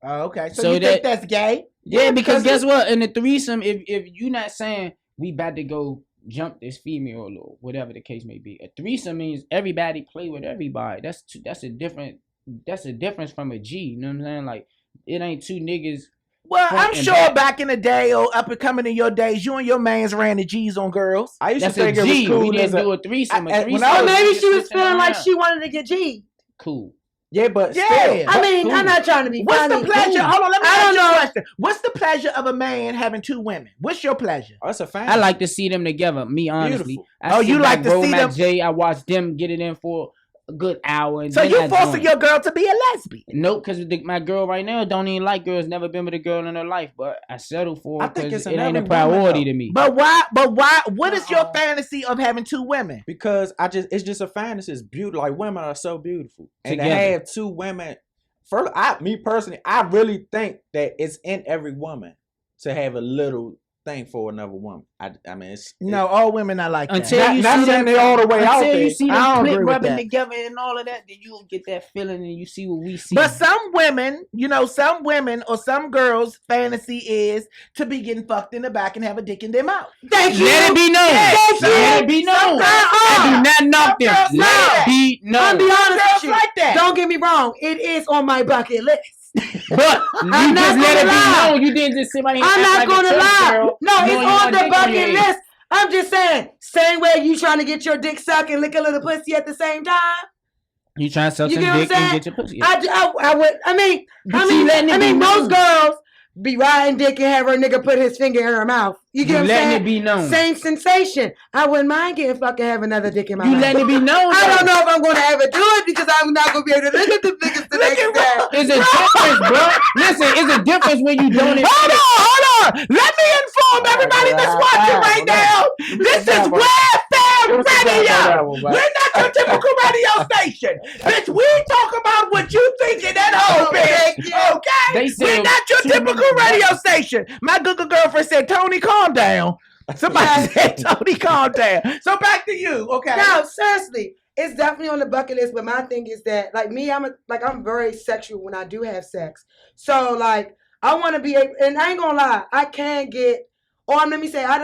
Oh, okay. So, So you think that's gay? Yeah, because guess what? In the threesome, if you not saying we about to go jump this female or whatever the case may be, a threesome means everybody play with everybody. That's a difference from a G. You know what I'm saying? Like it ain't two niggas. Well, Front I'm and sure back. back in the day or up and coming in your days, you and your mans ran the G's on girls. I used That's to a think it G. was cool. We didn't as a- do a threesome. I- A threesome. when I Or was- is maybe just she was switching feeling like around. she wanted to get G. Cool. yeah, but Yeah. still, I mean, cool. I'm not trying to be What's funny. the pleasure? Cool. Hold on, let me I ask don't you a know. question. What's the pleasure of a man having two women? What's your pleasure? oh, it's a fan. I like to see them together. Me honestly. Beautiful. I Oh, sit you back, like to roll see my them- J. I watch them get it in for a good hour. And So then you I forcing join. your girl to be a lesbian? Nope, because my girl right now don't even like girls. Never been with a girl in her life, but I settled for I her think because it's it in ain't a every woman, priority though. to me. But why? What is your Uh-uh. fantasy of having two women? Because it's just a fantasy. It's beautiful. Like women are so beautiful, and Together. to have two women. Me personally, I really think that it's in every woman to have a little thing for another woman. I mean, No, all women not like that. Until you not see saying them, they all the way out until there. you see I them don't clip agree with rubbing that. together and all of that, then you'll get that feeling and you see what we see. But some women, some women or some girls' fantasy is to be getting fucked in the back and have a dick in their mouth. Thank you. Let it be known. Yes, Let it be known. Some girls I do not knock them. girls Let like it be I'll known. be honest girls with you. like that. Don't get me wrong. It is on my bucket list. But you I'm not just let it gonna lie. be known. You didn't just sit right here. I'm and not act like gonna a church lie. girl, No, knowing it's you on got the dick on your bucket head. list. I'm just saying, same way you trying to get your dick sucked and lick a little pussy at the same time. You trying to suck You some get what I'm dick and saying? get your pussy. I would. But you letting it be most known. girls be riding dick and have her nigga put his finger in her mouth. You get You what I'm letting saying? it be known. Same sensation. I wouldn't mind getting fucking have another dick in my You mouth. letting it be known. I don't know if I'm gonna ever do it because I'm not gonna be able to look at the niggas the next day. It's a difference, bro. Listen, it's a difference when you don't. Hold on. Let me inform everybody that's watching right now. This is Welfare Radio. We're not your typical radio station. Bitch, we talk about what you think in that hole, bitch. Okay? They said We're not your 2 typical minutes. radio station. My good girlfriend said, Tony, calm down. Somebody said, Tony, calm down. So back to you, okay? No, seriously. It's definitely on the bucket list, but my thing is that, like me, I'm very sexual when I do have sex. So, like, I want to be able, and I ain't gonna lie, I can get, or let me say, I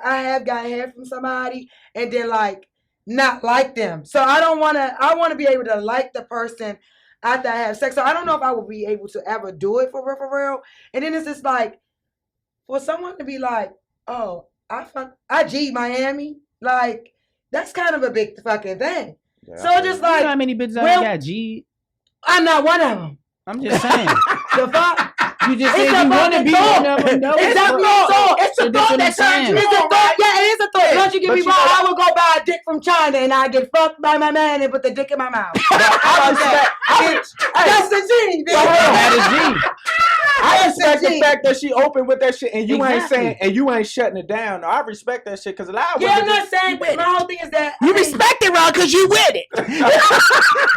have got hair from somebody, and then like not like them. So I want to be able to like the person after I have sex. So I don't know if I will be able to ever do it for real. And then it's just like, for someone to be like, oh, I G Miami, like that's kind of a big fucking thing. Yeah, So just You know like, how many bitches I well- got G? I'm not one of them. I'm just saying. The fuck? You just It's said a you want to fucking be thought. one of them. No, It's bro. a thought. It's So a this thought what that I'm saying. turns you It's a on, thought. right? Yeah, it is a thought. Yeah. Don't you get But me you wrong. know- I would go buy a dick from China and I get fucked by my man and put the dick in my mouth. That's the G. bitch. That is G. I That's respect the the G. fact that she open with that shit, and you ain't Exactly. saying, and you ain't shutting it down. No, I respect that shit because a lot of Yeah, I'm women not saying, but my whole thing is that You respect it, Ron, because you with it.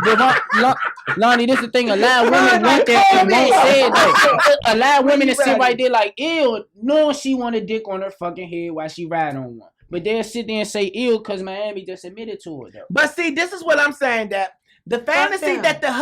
But Lonnie, this is the thing. A lot of women Lonnie, want that and call won't me. say it though. A lot of women that sit ready? right there like, ew, knowing she want a dick on her fucking head while she ride on one. But they'll sit there and say ew because Miami just admitted to it though. But see, this is what I'm saying, that the fantasy them. that the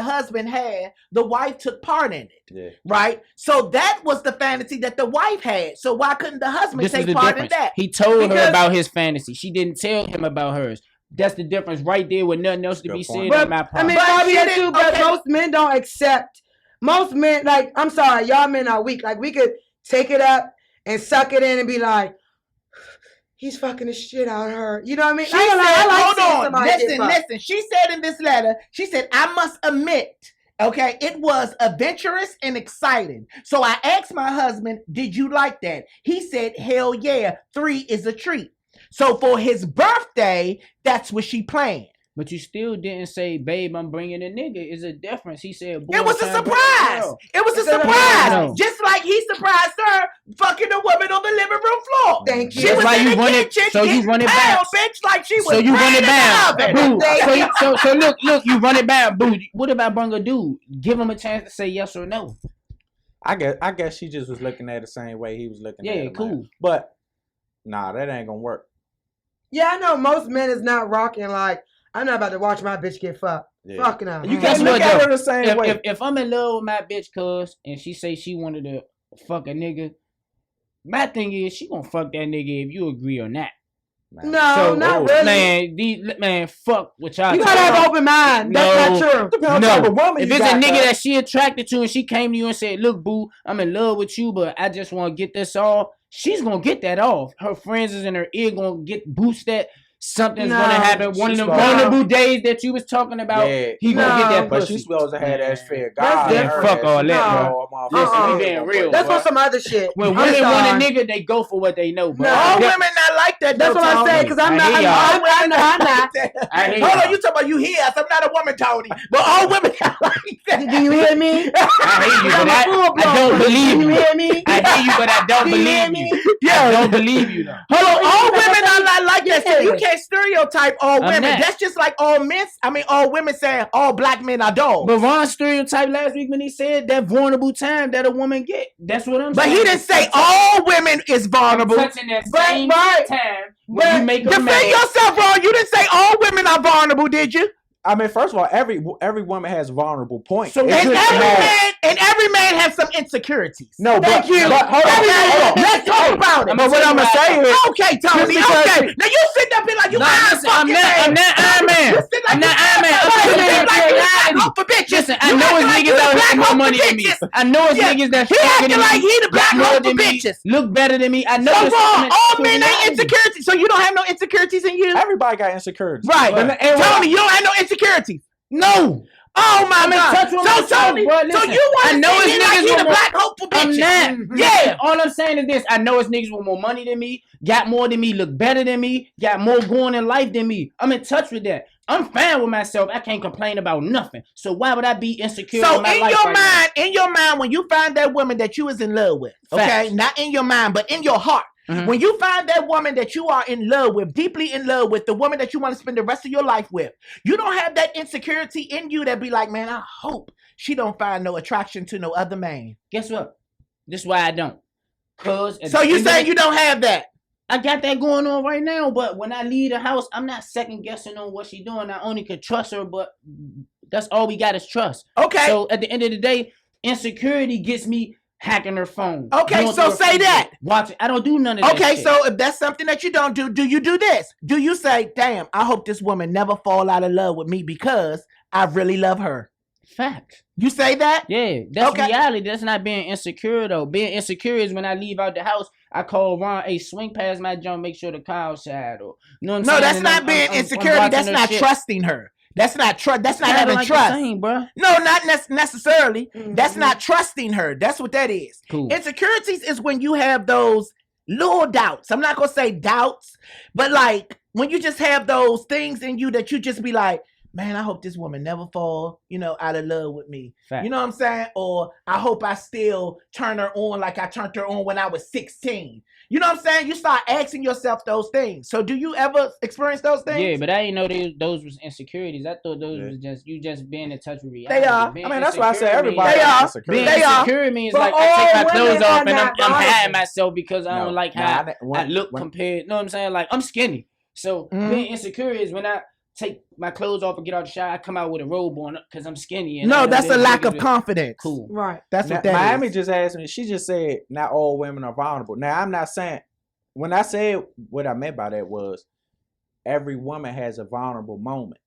husband had, the wife took part in it. Yeah. Right? So that was the fantasy that the wife had. So why couldn't the husband This is take the part in difference. that? He told her Because- about his fantasy. She didn't tell him about hers. That's the difference right there with nothing else to Good be point. said on my I part. mean, But probably she that didn't- too, but okay. most men don't accept. Most men, like, I'm sorry, y'all men are weak. Like, we could take it up and suck it in and be like, he's fucking the shit out of her. You know what I mean? She I ain't gonna lie, I like said, seeing hold on, somebody get listen. fucked. She said in this letter, she said, I must admit, okay, it was adventurous and exciting. So I asked my husband, did you like that? He said, hell yeah, 3 is a treat. So for his birthday, that's what she planned. But you still didn't say, babe, I'm bringing a nigga. It's a difference. He said, boy, It was a I'm trying to bring surprise. girl. It was a It's a surprise. surprise. Just like he surprised her fucking a woman on the living room floor. Thank you. She That's was why in you the run it- kitchen so you getting run it pound, back. bitch, like she was So you run it back. oven. Boo. So look, you run it back. Boo. What if I bring a dude? Give him a chance to say yes or no. I guess she just was looking at it the same way he was looking at it. Yeah, cool. But nah, that ain't gonna work. Yeah, I know most men is not rocking like, I'm not about to watch my bitch get fucked. Yeah. Fucking up. You Guess can't look what, at though? her the same way. If I'm in love with my bitch cuz and she say she wanted to fuck a nigga, my thing is she gonna fuck that nigga if you agree or not. No, So, not really. Man, fuck what y'all You gotta talking have about. an open mind. That's not true. Depends on the type of woman If you it's a got, nigga though. that she attracted to and she came to you and said, look, boo, I'm in love with you, but I just want to get this off, she's going to get that off. Her friends is in her ear going to get boost that. Something's No, going to happen. One of she's them supposed- vulnerable days that you was talking about, Yeah. he going to No. get that But pussy. she's supposed to have that fear. That's God, different. her Fuck ass. all that, No, bro. motherfucker. Listen, we Uh-uh. being real. That's bro. for some other shit. When I'm women want sorry. a nigga, they go for what they know, bro. No. All That- women not like that. That's though, what I'm Tony. saying, because I'm I not. hear y'all. I'm not. I hear Hold on, y'all. you talking about you here? I'm not a woman, Tony. But all women not like that. Do you hear me? I hear you, but I'm a I full-blown don't woman. believe Do you you. hear me? I hear you, but I don't Do you hear believe me? you. I don't believe you, though. Hold on, all women are not like that. can't stereotype all women. not. That's just like all women saying all black men are dogs. But Ron stereotyped last week when he said that vulnerable time that a woman get. That's what I'm saying. But he didn't say all women is vulnerable. Touching that same time when you make a Defend man. yourself, Ron. You didn't say all women are vulnerable, did you? I mean, first of all, every woman has vulnerable points. So And every man has some insecurities. No, Thank you. But hold on. Let's talk about it. But what I'm gonna say is, Okay, Tony. Okay. Now you sit up here like you I'm not Iron Man. I'm not Iron Man. for bitches. Listen, I know it's niggas that make more money than me. I know it's niggas that He stronger acting than like me, he the black got more hole for than me, bitches. look better than me. I know So this far, is all men ain't insecurities. So you don't have no insecurities in you? everybody got insecurities. Right. And Tony, you don't have no insecurities. No. Oh my I'm in God. touch with So myself, Tony, bro. so Listen, you want I to know say it's he like niggas he with the more- black hope for I'm bitches? not. Yeah. All I'm saying is this. I know it's niggas with more money than me, got more than me, look better than me, got more going in life than me. I'm in touch with that. I'm fine with myself. I can't complain about nothing. So why would I be insecure So in my in life your right now? mind, when you find that woman that you was in love with, okay, Facts. not in your mind, but in your heart. Mhm. When you find that woman that you are in love with, deeply in love with, the woman that you want to spend the rest of your life with, you don't have that insecurity in you that be like, man, I hope she don't find no attraction to no other man. Guess what? This is why I don't. Cause So you saying you don't have that? I got that going on right now, but when I leave the house, I'm not second guessing on what she doing. I only could trust her, but that's all we got is trust. Okay. So at the end of the day, insecurity gets me hacking her phone. Okay, going so through her say Facebook, that. Watching. I don't do none of that. Okay, shit. so if that's something that you don't do you do this? Do you say, damn, I hope this woman never fall out of love with me because I really love her? Fact. You say that? Yeah, that's Okay. reality. That's not being insecure though. Being insecure is when I leave out the house, I call Ron, hey, swing past my jump, make sure the car outside. Or you know what I'm No, saying? that's And not I'm being watching insecurity. That's her not shit. trusting her. That's not trust. That's not Kinda having like trust. the same, bro. No, not necessarily. That's Mhm. not trusting her. That's what that is. Cool. Insecurities is when you have those little doubts. I'm not gonna say doubts, but like when you just have those things in you that you just be like, man, I hope this woman never fall, out of love with me. Fact. You know what I'm saying? Or I hope I still turn her on like I turned her on when I was 16. You know what I'm saying? You start asking yourself those things. So do you ever experience those things? Yeah, but I didn't know those was insecurities. I thought those was just you just being in touch with reality. They are. Being I mean, that's why I say insecure everybody. They has are. insecurities. Being They are. insecure means But like I all take my women clothes are off and not I'm hiding vulnerable. myself because I don't like how I look compared. You know what I'm saying? Like I'm skinny. So Mhm. being insecure is when I take my clothes off and get out the shower, I come out with a robe on because I'm skinny. And No, all that's this a lack niggas of with- confidence. Cool. Right. That's Now, what that Miami is. just asked me. She just said not all women are vulnerable. Now I'm not saying when I said what I meant by that was every woman has a vulnerable moment.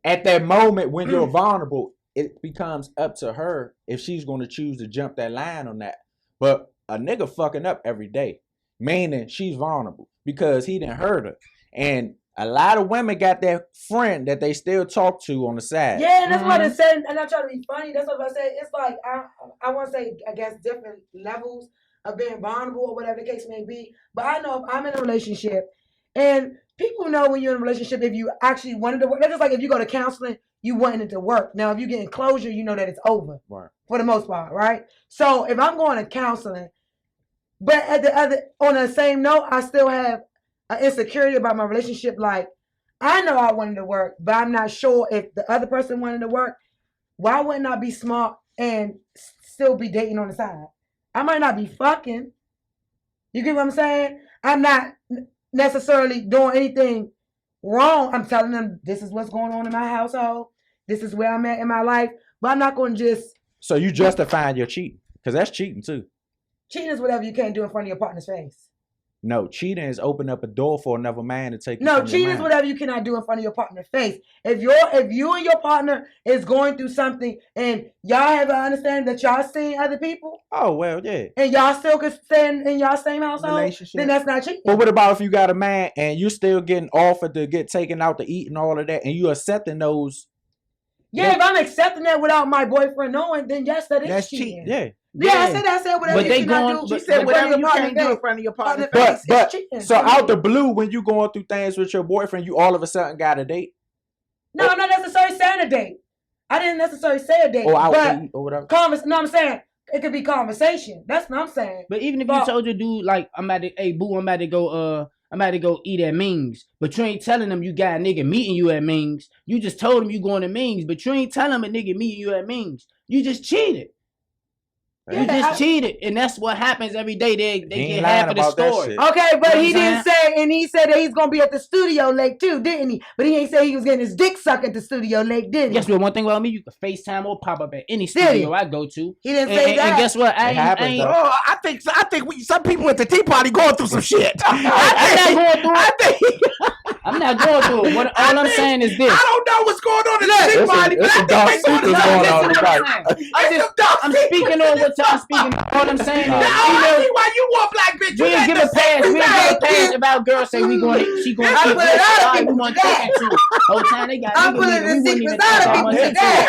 At that moment when you're vulnerable, it becomes up to her if she's going to choose to jump that line on that. But a nigga fucking up every day, meaning she's vulnerable because he didn't hurt her. And a lot of women got that friend that they still talk to on the side. Yeah, and that's what Mhm. it said. And I'm trying to be funny. That's what I said. It's like I want to say, I guess, different levels of being vulnerable or whatever the case may be. But I know if I'm in a relationship, and people know when you're in a relationship if you actually wanted to work. That's just like if you go to counseling, you wanting it to work. Now, if you're getting closure, you know that it's over Right. for the most part, right? So if I'm going to counseling, but on the same note, I still have an insecurity about my relationship. Like, I know I wanted to work, but I'm not sure if the other person wanted to work. Why wouldn't I be smart and still be dating on the side? I might not be fucking. You get what I'm saying? I'm not necessarily doing anything wrong. I'm telling them this is what's going on in my household. This is where I'm at in my life. But I'm not going to just So you justifying your cheating because that's cheating too. cheating is whatever you can't do in front of your partner's face. No, cheating is open up a door for another man to take you. No, from your cheating is man. whatever you cannot do in front of your partner's face. If you and your partner is going through something and y'all have an understanding that y'all seeing other people Oh well, yeah. and y'all still can stay in y'all same household, Relationship. then that's not cheating. But what about if you got a man and you still getting offered to get taken out to eat and all of that, and you accepting those? Yeah, if I'm accepting that without my boyfriend knowing, then yes, that is That's cheating. cheating. Yeah. Yeah, I said whatever But you they cannot going- do. She said in front of whatever your you partner's can't do in face. front of your partner. Partner face, But it's cheating. so out the blue, when you going through things with your boyfriend, you all of a sudden got a date No, I'm not necessarily saying a date. I didn't necessarily say a date. or out but to eat or whatever. no, I'm saying it could be conversation. That's what I'm saying. But even if Well- you told your dude like I'm about to, hey boo, I'm about to go I'm about to go eat at Ming's. But you ain't telling them you got a nigga meeting you at Ming's. You just told them you going to Ming's, but you ain't telling them a nigga meeting you at Ming's. You just cheated. You just cheated, and that's what happens every day. They get half of the story. Okay, but he didn't say, and he said that he's gonna be at the studio late too, didn't he? But he ain't say he was getting his dick sucked at the studio late, did he? Guess what? One thing about me, you can FaceTime or pop up at any studio I go to. He didn't say that. And guess what? I think some people at the tea party going through some shit. I'm not going through it. All I'm saying is this. I don't know what's going on in the tea party, but I think I'm speaking on what y'all speaking. All I'm saying is, I see why you want black bitch. We didn't give a pass. We didn't give a pass about girls say we going to eat. She going to eat. We want to take it to. Whole time they got. I'm putting the secrets out of people today.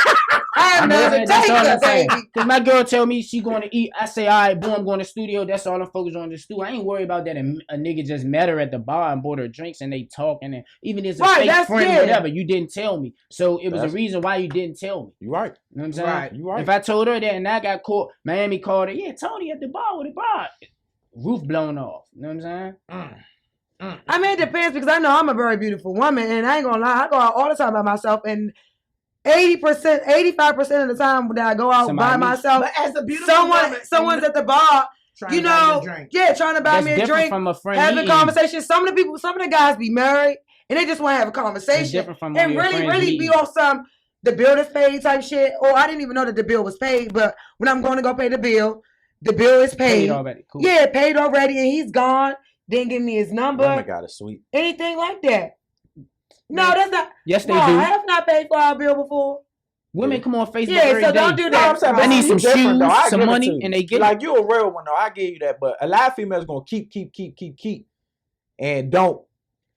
I am not a taker, baby. Because my girl tell me she going to eat. I say, all right, boom, I'm going to the studio. That's all I'm focused on the studio. I ain't worried about that. A nigga just met her at the bar and bought her drinks and they talking. And even if it's a fake friend or whatever, you didn't tell me. So it was a reason why you didn't tell me. You right. You know what I'm saying? Right. You right. If I told her that and I got caught, Miami called her, yeah, Tony at the bar with a bar. Roof blown off. You know what I'm saying? I mean, it depends because I know I'm a very beautiful woman and I ain't gonna lie, I go out all the time by myself and 80%, 85% of the time that I go out by myself, but as a beautiful woman, someone's at the bar, you know, trying to buy me a drink, from a friend having conversations. Some of the guys be married and they just want to have a conversation and really be on some the bill is paid type shit. Or I didn't even know that the bill was paid, but when I'm going to go pay the bill is paid. Already. Cool. Yeah, paid already, and he's gone. Didn't give me his number. Women got a sweet. Anything like that. No, that's not. Yes, they do. I have not paid for our bill before. Women come on Facebook every day. Don't do that. No, I need some shoes, some money, and they get like you a real one though. I give you that, but a lot of females gonna keep, and don't.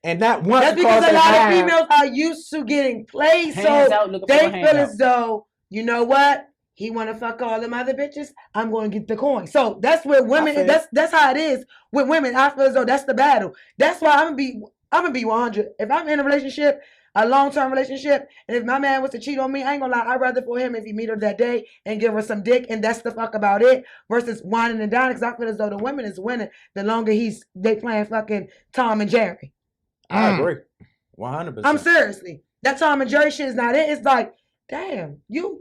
And that once that's because a lot of females are used to getting played, so they feel as though, you know what? He want to fuck all them other bitches. I'm going to get the coin. So that's where women. That's how it is with women. I feel as though that's the battle. That's why I'm gonna be 100. If I'm in a relationship, a long-term relationship, and if my man was to cheat on me, I ain't gonna lie. I'd rather for him if he meet her that day and give her some dick, and that's the fuck about it. Versus whining and dining, because I feel as though the women is winning the longer they playing fucking Tom and Jerry. I agree, 100%. I'm seriously. That Tom and Jerry shit is not it. It's like, damn, you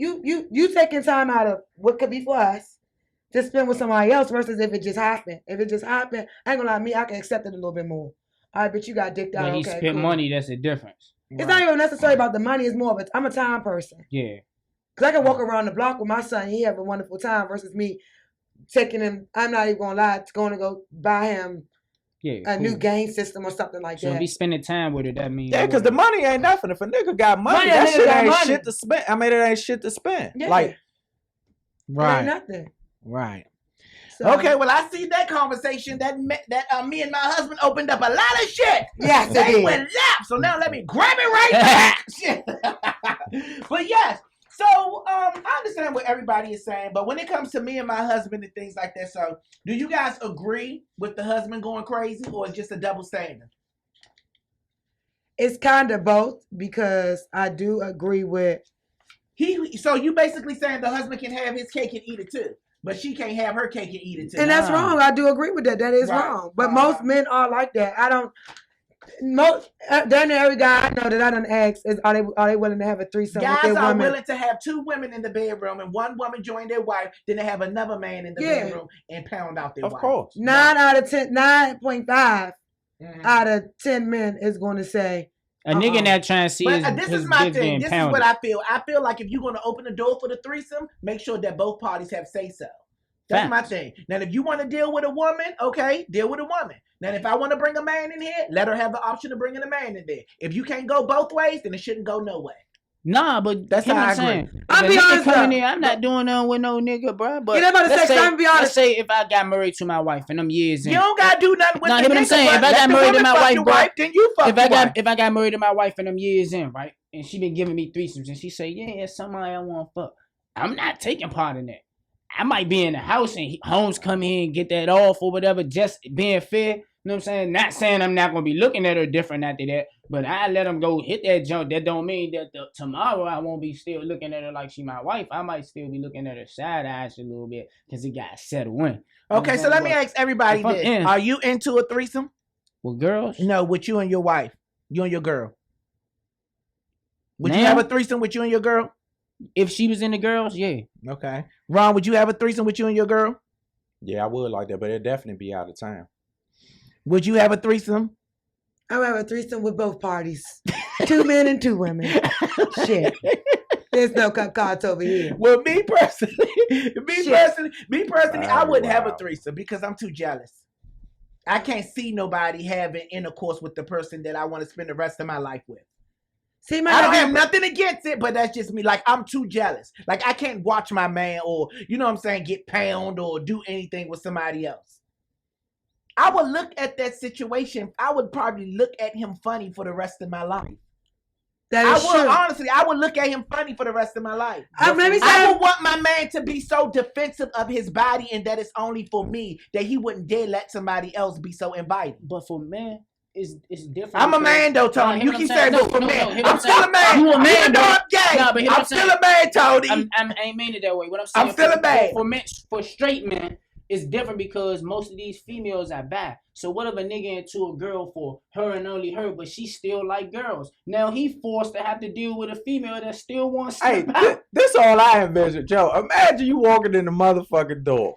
taking time out of what could be for us to spend with somebody else versus if it just happened. If it just happened, I ain't gonna lie, me, I can accept it a little bit more. All right, but you got dicked out. When he spent money, that's the difference. It's not even necessarily about the money. It's more of I'm a time person. Yeah. Because I can walk around the block with my son. He have a wonderful time versus me taking him. I'm not even going to lie. It's going to go buy him a new game system or something like that. So if he's spending time with it, that means... Yeah, because the money ain't nothing. If a nigga got money, that shit ain't shit to spend. I mean, it ain't shit to spend. Yeah. Like, right. It ain't nothing. Right. So, okay, well, I see that conversation that me and my husband opened up a lot of shit. Yes, they went left. So now let me grab it right back. But yes, so I understand what everybody is saying, but when it comes to me and my husband and things like that, so do you guys agree with the husband going crazy, or is just a double standard? It's kind of both, because I do agree with So you basically saying the husband can have his cake and eat it too, but she can't have her cake and eat it too. And that's wrong. I do agree with that. That is wrong. But most men are like that. I don't. Damn every guy I know that I done asked is, are they willing to have a threesome with their woman? Guys are willing to have two women in the bedroom and one woman join their wife, then they have another man in the bedroom and pound out their wife. Of course. 9.5 out of 10 men is going to say, a nigga not trying to see this is my thing. This is what I feel. I feel like if you're going to open the door for the threesome, make sure that both parties have say-so. That's my thing. Now, if you want to deal with a woman, okay, deal with a woman. Now, if I want to bring a man in here, let her have the option of bringing a man in there. If you can't go both ways, then it shouldn't go no way. Nah, but that's how I agree. I'll be honest. I'm not doing nothing with no nigga, bro. But let's say if I got married to my wife and I'm years in, you don't gotta do nothing with the nigga. What I'm saying, if I got married to my wife, bro, then you fuck if I got married to my wife and I'm years in, right, and she been giving me threesomes and she say, yeah, somebody I want to fuck, I'm not taking part in that. I might be in the house and Holmes come in and get that off or whatever, just being fair. You know what I'm saying? Not saying I'm not going to be looking at her different after that, but I let him go hit that junk. That don't mean that tomorrow I won't be still looking at her like she my wife. I might still be looking at her side eyes a little bit because it got settled in. Okay, so let me ask everybody this. Are you into a threesome? With girls? No, with you and your wife. You and your girl. Would you Now? have a threesome with you and your girl? If she was into girls, yeah. Okay. Ron, would you have a threesome with you and your girl? Yeah, I would like that, but it'd definitely be out of town. Would you have a threesome? I would have a threesome with both parties. 2 men and 2 women. Shit. There's no cards over here. Well, me personally, I wouldn't have a wow. threesome because I'm too jealous. I can't see nobody having intercourse with the person that I want to spend the rest of my life with. See, I don't have nothing against it, but that's just me. Like, I'm too jealous. Like, I can't watch my man or, you know what I'm saying, get pound or do anything with somebody else. I would look at that situation. I would probably look at him funny for the rest of my life. Honestly, I would look at him funny for the rest of my life. I would want my man to be so defensive of his body and that it's only for me that he wouldn't dare let somebody else be so inviting. But for men, it's different. I'm a man though, Tony. You keep saying but for men. I'm still a man. You a man, even though I'm gay. Nah, but I'm still a man, Tony. I ain't mean it that way. What I'm saying, I'm still a man. For men, for straight men, it's different because most of these females are bi. So what if a nigga into a girl for her and only her, but she still like girls? Now he forced to have to deal with a female that still wants to Hey, this all I envision, Joe. Imagine you walking in the motherfucking door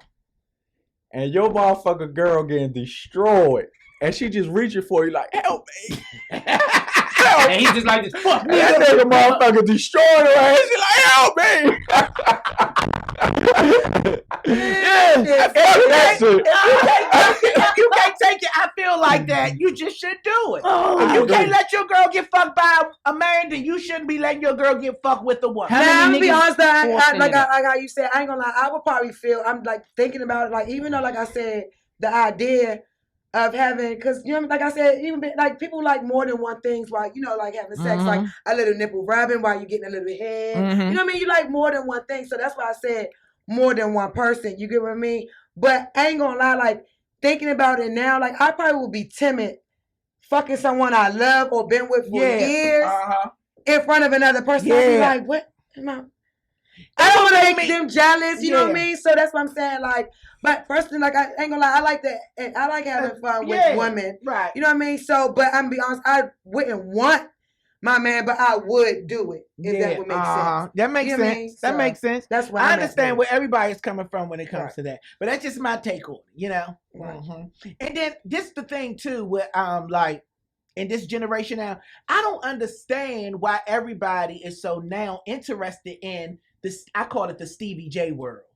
and your motherfucking girl getting destroyed and she just reaching for you like, help me. And he's just like this, fuck me. That nigga motherfucker destroyed her ass. She like, help me. If you can't take it, I feel like that. You just should do it. If you can't let your girl get fucked by a man, then you shouldn't be letting your girl get fucked with a woman. Now, I'm gonna be honest, like how you said, I ain't gonna lie, I would probably feel, I'm like thinking about it, like even though, like I said, the idea of having, because you know, like I said, even like people like more than one things while, you know, like having sex, like a little nipple rubbing while you're getting a little head. You know what I mean? You like more than one thing. So that's why I said more than one person. You get what I mean? But I ain't gonna lie, like thinking about it now, like I probably would be timid fucking someone I love or been with for years in front of another person. I'd be like, what? I don't want to make them jealous, you know what I mean? So that's what I'm saying. Like, but personally, like I ain't gonna lie, I like that. I like having fun with women, right? You know what I mean? So, but I'm gonna be honest, I wouldn't want my man, but I would do it if that would make sense. That makes sense. I mean? That makes sense. That's why I understand where everybody's coming from when it comes to that, but that's just my take on it, you know. Right. And then this the thing too, with like in this generation now, I don't understand why everybody is so now interested in this. I call it the Stevie J world,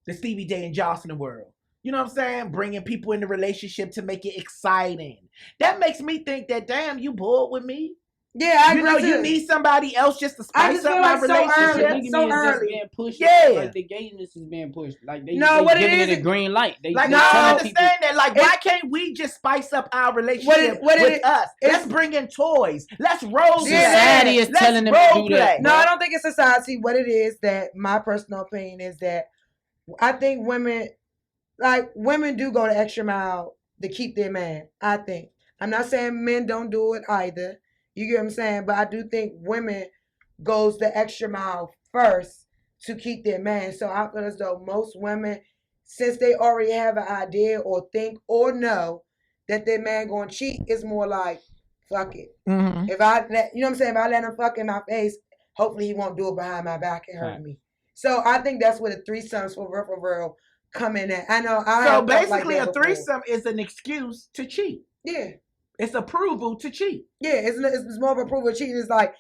the Stevie J and Jocelyn world. You know what I'm saying? Bringing people in the relationship to make it exciting. That makes me think that, damn, you bored with me? Yeah, I agree. You need somebody else just to spice up my relationship. So early. Being pushed, like the gayness is being pushed. Like they giving it a green light. I don't understand that. Like, why can't we just spice up our relationship with us? Let's bring in toys. Let's role play. Society is telling them to do that. No, I don't think it's society. What it is, that my personal opinion is that I think women do go the extra mile to keep their man. I think. I'm not saying men don't do it either. You get what I'm saying? But I do think women goes the extra mile first to keep their man. So I feel as though most women, since they already have an idea or think or know that their man going to cheat, is more like, fuck it. If I let, you know what I'm saying? If I let him fuck in my face, hopefully he won't do it behind my back and hurt me. So I think that's where the threesomes for real come in at. I know. So basically, a threesome is an excuse to cheat. Yeah. It's approval to cheat. Yeah, it's more of approval to cheat. It's like,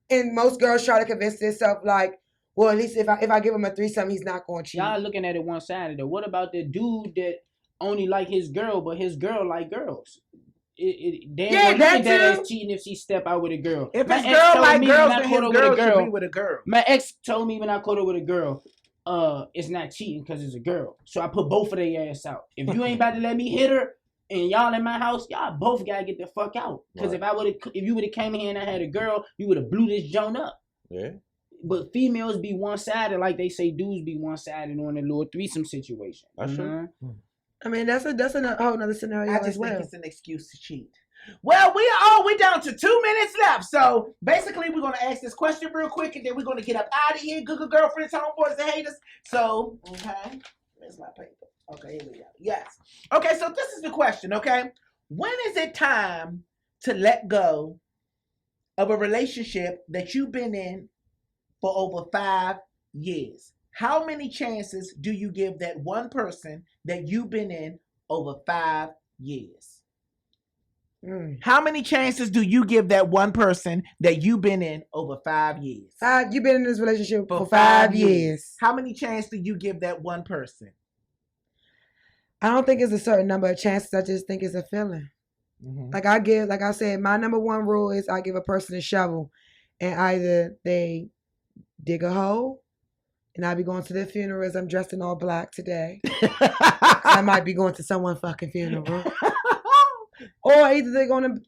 and most girls try to convince themselves like, well, at least if I give him a threesome, he's not going to cheat. Y'all looking at it one-sided. Though. What about the dude that only like his girl, but his girl like girls? That's cheating if she step out with a girl. If his girl like girls, then his girl should be with a girl. My ex told me when I caught her with a girl, it's not cheating because it's a girl. So I put both of their ass out. If you ain't about to let me hit her, and y'all in my house, y'all both gotta get the fuck out. Because if you would have came in here and I had a girl, you would have blew this joint up. Yeah. But females be one-sided, like they say dudes be one-sided on a little threesome situation. That's true. I mean, that's a whole nother scenario. I just think it's an excuse to cheat. Well, we down to 2 minutes left. So basically, we're gonna ask this question real quick, and then we're gonna get up out of here. Good girlfriends, homeboys, and haters. So, okay, where's my paper? Okay, here we go. Yes. Okay, so this is the question, okay? when is it time to let go of a relationship that you've been in for over 5 years? How many chances do you give that one person that you've been in over 5 years? How many chances do you give that one person that you've been in over 5 years? You've been in this relationship for 5 years. How many chances do you give that one person? I don't think it's a certain number of chances. I just think it's a feeling. Like I said, my number one rule is I give a person a shovel, and either they dig a hole, and I'll be going to their funeral as I'm dressed in all black today. I might be going to someone's fucking funeral. Or either they're going to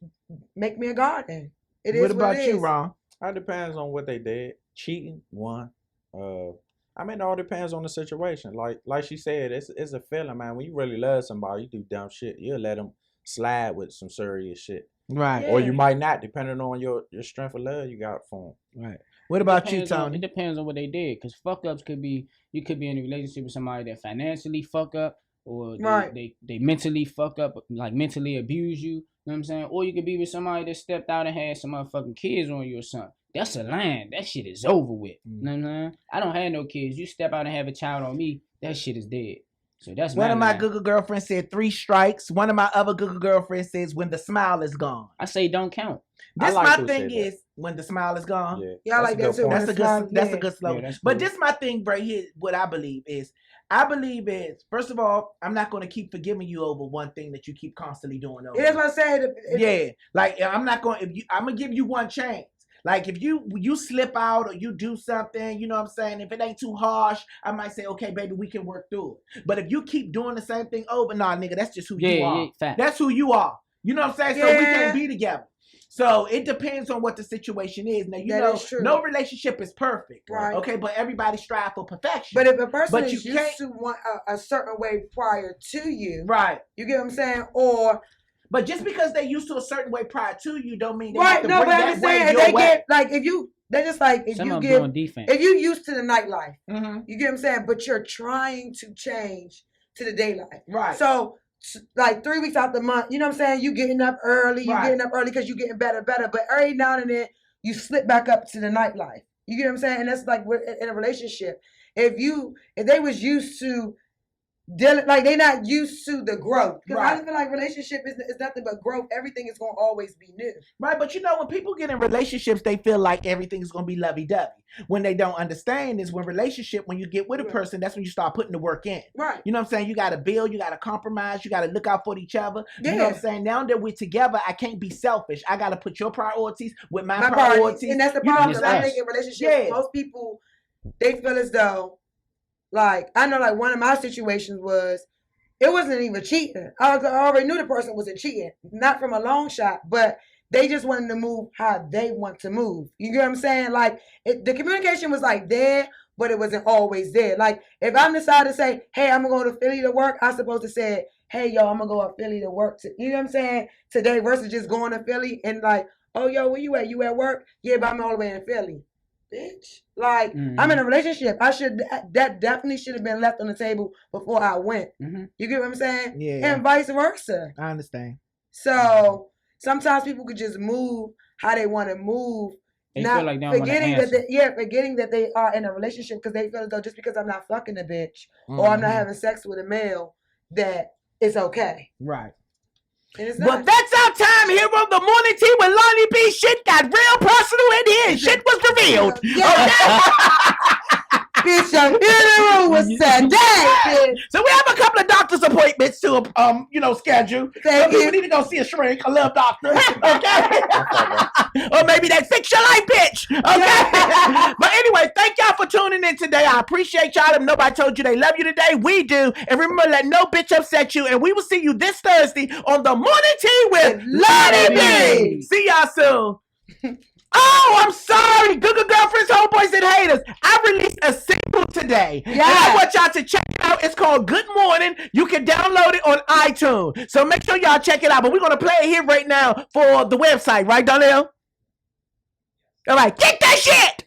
make me a garden. What about you, Ron? It depends on what they did. Cheating, one. It all depends on the situation. Like she said, it's a feeling, man. When you really love somebody, you do dumb shit. You'll let them slide with some serious shit. Right. Or you might not, depending on your strength of love you got for them. Right. What about you, Tony? It depends on what they did. Because fuck ups could be, you could be in a relationship with somebody that financially fuck up, or they mentally fuck up, like mentally abuse you. You know what I'm saying? Or you could be with somebody that stepped out and had some motherfucking kids on you or something. That's a line. That shit is over with. You know what I'm saying? I don't have no kids. You step out and have a child on me, that shit is dead. So that's one of my Google girlfriends said 3 strikes. One of my other Google girlfriends says when the smile is gone. I say don't count. This my thing is when the smile is gone. Yeah, I like that too. That's a good slogan. Yeah, cool. But this my thing right here. What I believe is first of all, I'm not going to keep forgiving you over one thing that you keep constantly doing over. That's what I said. Yeah, like I'm not going. I'm gonna give you one chance. Like if you slip out or you do something, you know what I'm saying? If it ain't too harsh, I might say, okay, baby, we can work through it. But if you keep doing the same thing over, nah, nigga, that's just who you are. Yeah, that's who you are. You know what I'm saying? So we can't be together. So it depends on what the situation is. Now, you know, no relationship is perfect. Right. Okay, but everybody strive for perfection. But if a person is used to want a certain way prior to you, right? You get what I'm saying? Or but just because they used to a certain way prior to you, don't mean they right. have to No, bring but that I'm saying way they get like if you. They're just like if Some if you used to the nightlife, you get what I'm saying, but you're trying to change to the daylight. Right. So like 3 weeks out the month, you know what I'm saying? You getting up early, because you're getting better. But every now and then you slip back up to the nightlife. You get what I'm saying? And that's like in a relationship. If they was used to dealing, like they not used to the growth. Because I feel like relationship is nothing but growth. Everything is going to always be new. Right, but you know, when people get in relationships, they feel like everything is going to be lovey-dovey. When they don't understand is when you get with a person, that's when you start putting the work in. Right. You know what I'm saying? You got to build, you got to compromise, you got to look out for each other. Yeah. You know what I'm saying? Now that we're together, I can't be selfish. I got to put your priorities with my priorities. And that's the problem. I think in relationships, most people, they feel as though, like, I know, like, one of my situations was, it wasn't even cheating. I already knew the person wasn't cheating. Not from a long shot, but they just wanted to move how they want to move. You get what I'm saying? Like, the communication was, like, there, but it wasn't always there. Like, if I'm decided to say, hey, I'm going to go to Philly to work, I'm supposed to say, hey, yo, I'm going to go to Philly to work. You know what I'm saying? Today versus just going to Philly and, like, oh, yo, where you at? You at work? Yeah, but I'm all the way in Philly. Bitch. Like, I'm in a relationship. That definitely should have been left on the table before I went. You get what I'm saying? Yeah. And vice versa. I understand. So sometimes people could just move how they want to move. They feel like they don't forgetting that they are in a relationship because they feel as though just because I'm not fucking a bitch or I'm not having sex with a male, that it's okay. Right. Well, that's our time here on the morning tea with Lonnie B. Shit got real personal in here and shit was revealed. Bitch, your funeral was today. So we have a couple of doctor's appointments to schedule. Thank you. We need to go see a shrink, a little doctor, okay? Or maybe that fix your life, bitch. Okay. But anyway, thank y'all for tuning in today. I appreciate y'all. If nobody told you they love you today, we do. And remember, let no bitch upset you. And we will see you this Thursday on the morning tea with Lonnie B. See y'all soon. Oh, I'm sorry. Google girlfriends, homeboys, and haters. I released a single today. Yeah. And I want y'all to check it out. It's called Good Morning. You can download it on iTunes. So make sure y'all check it out. But we're going to play it here right now for the website. Right, Donnell? All right. Get that shit.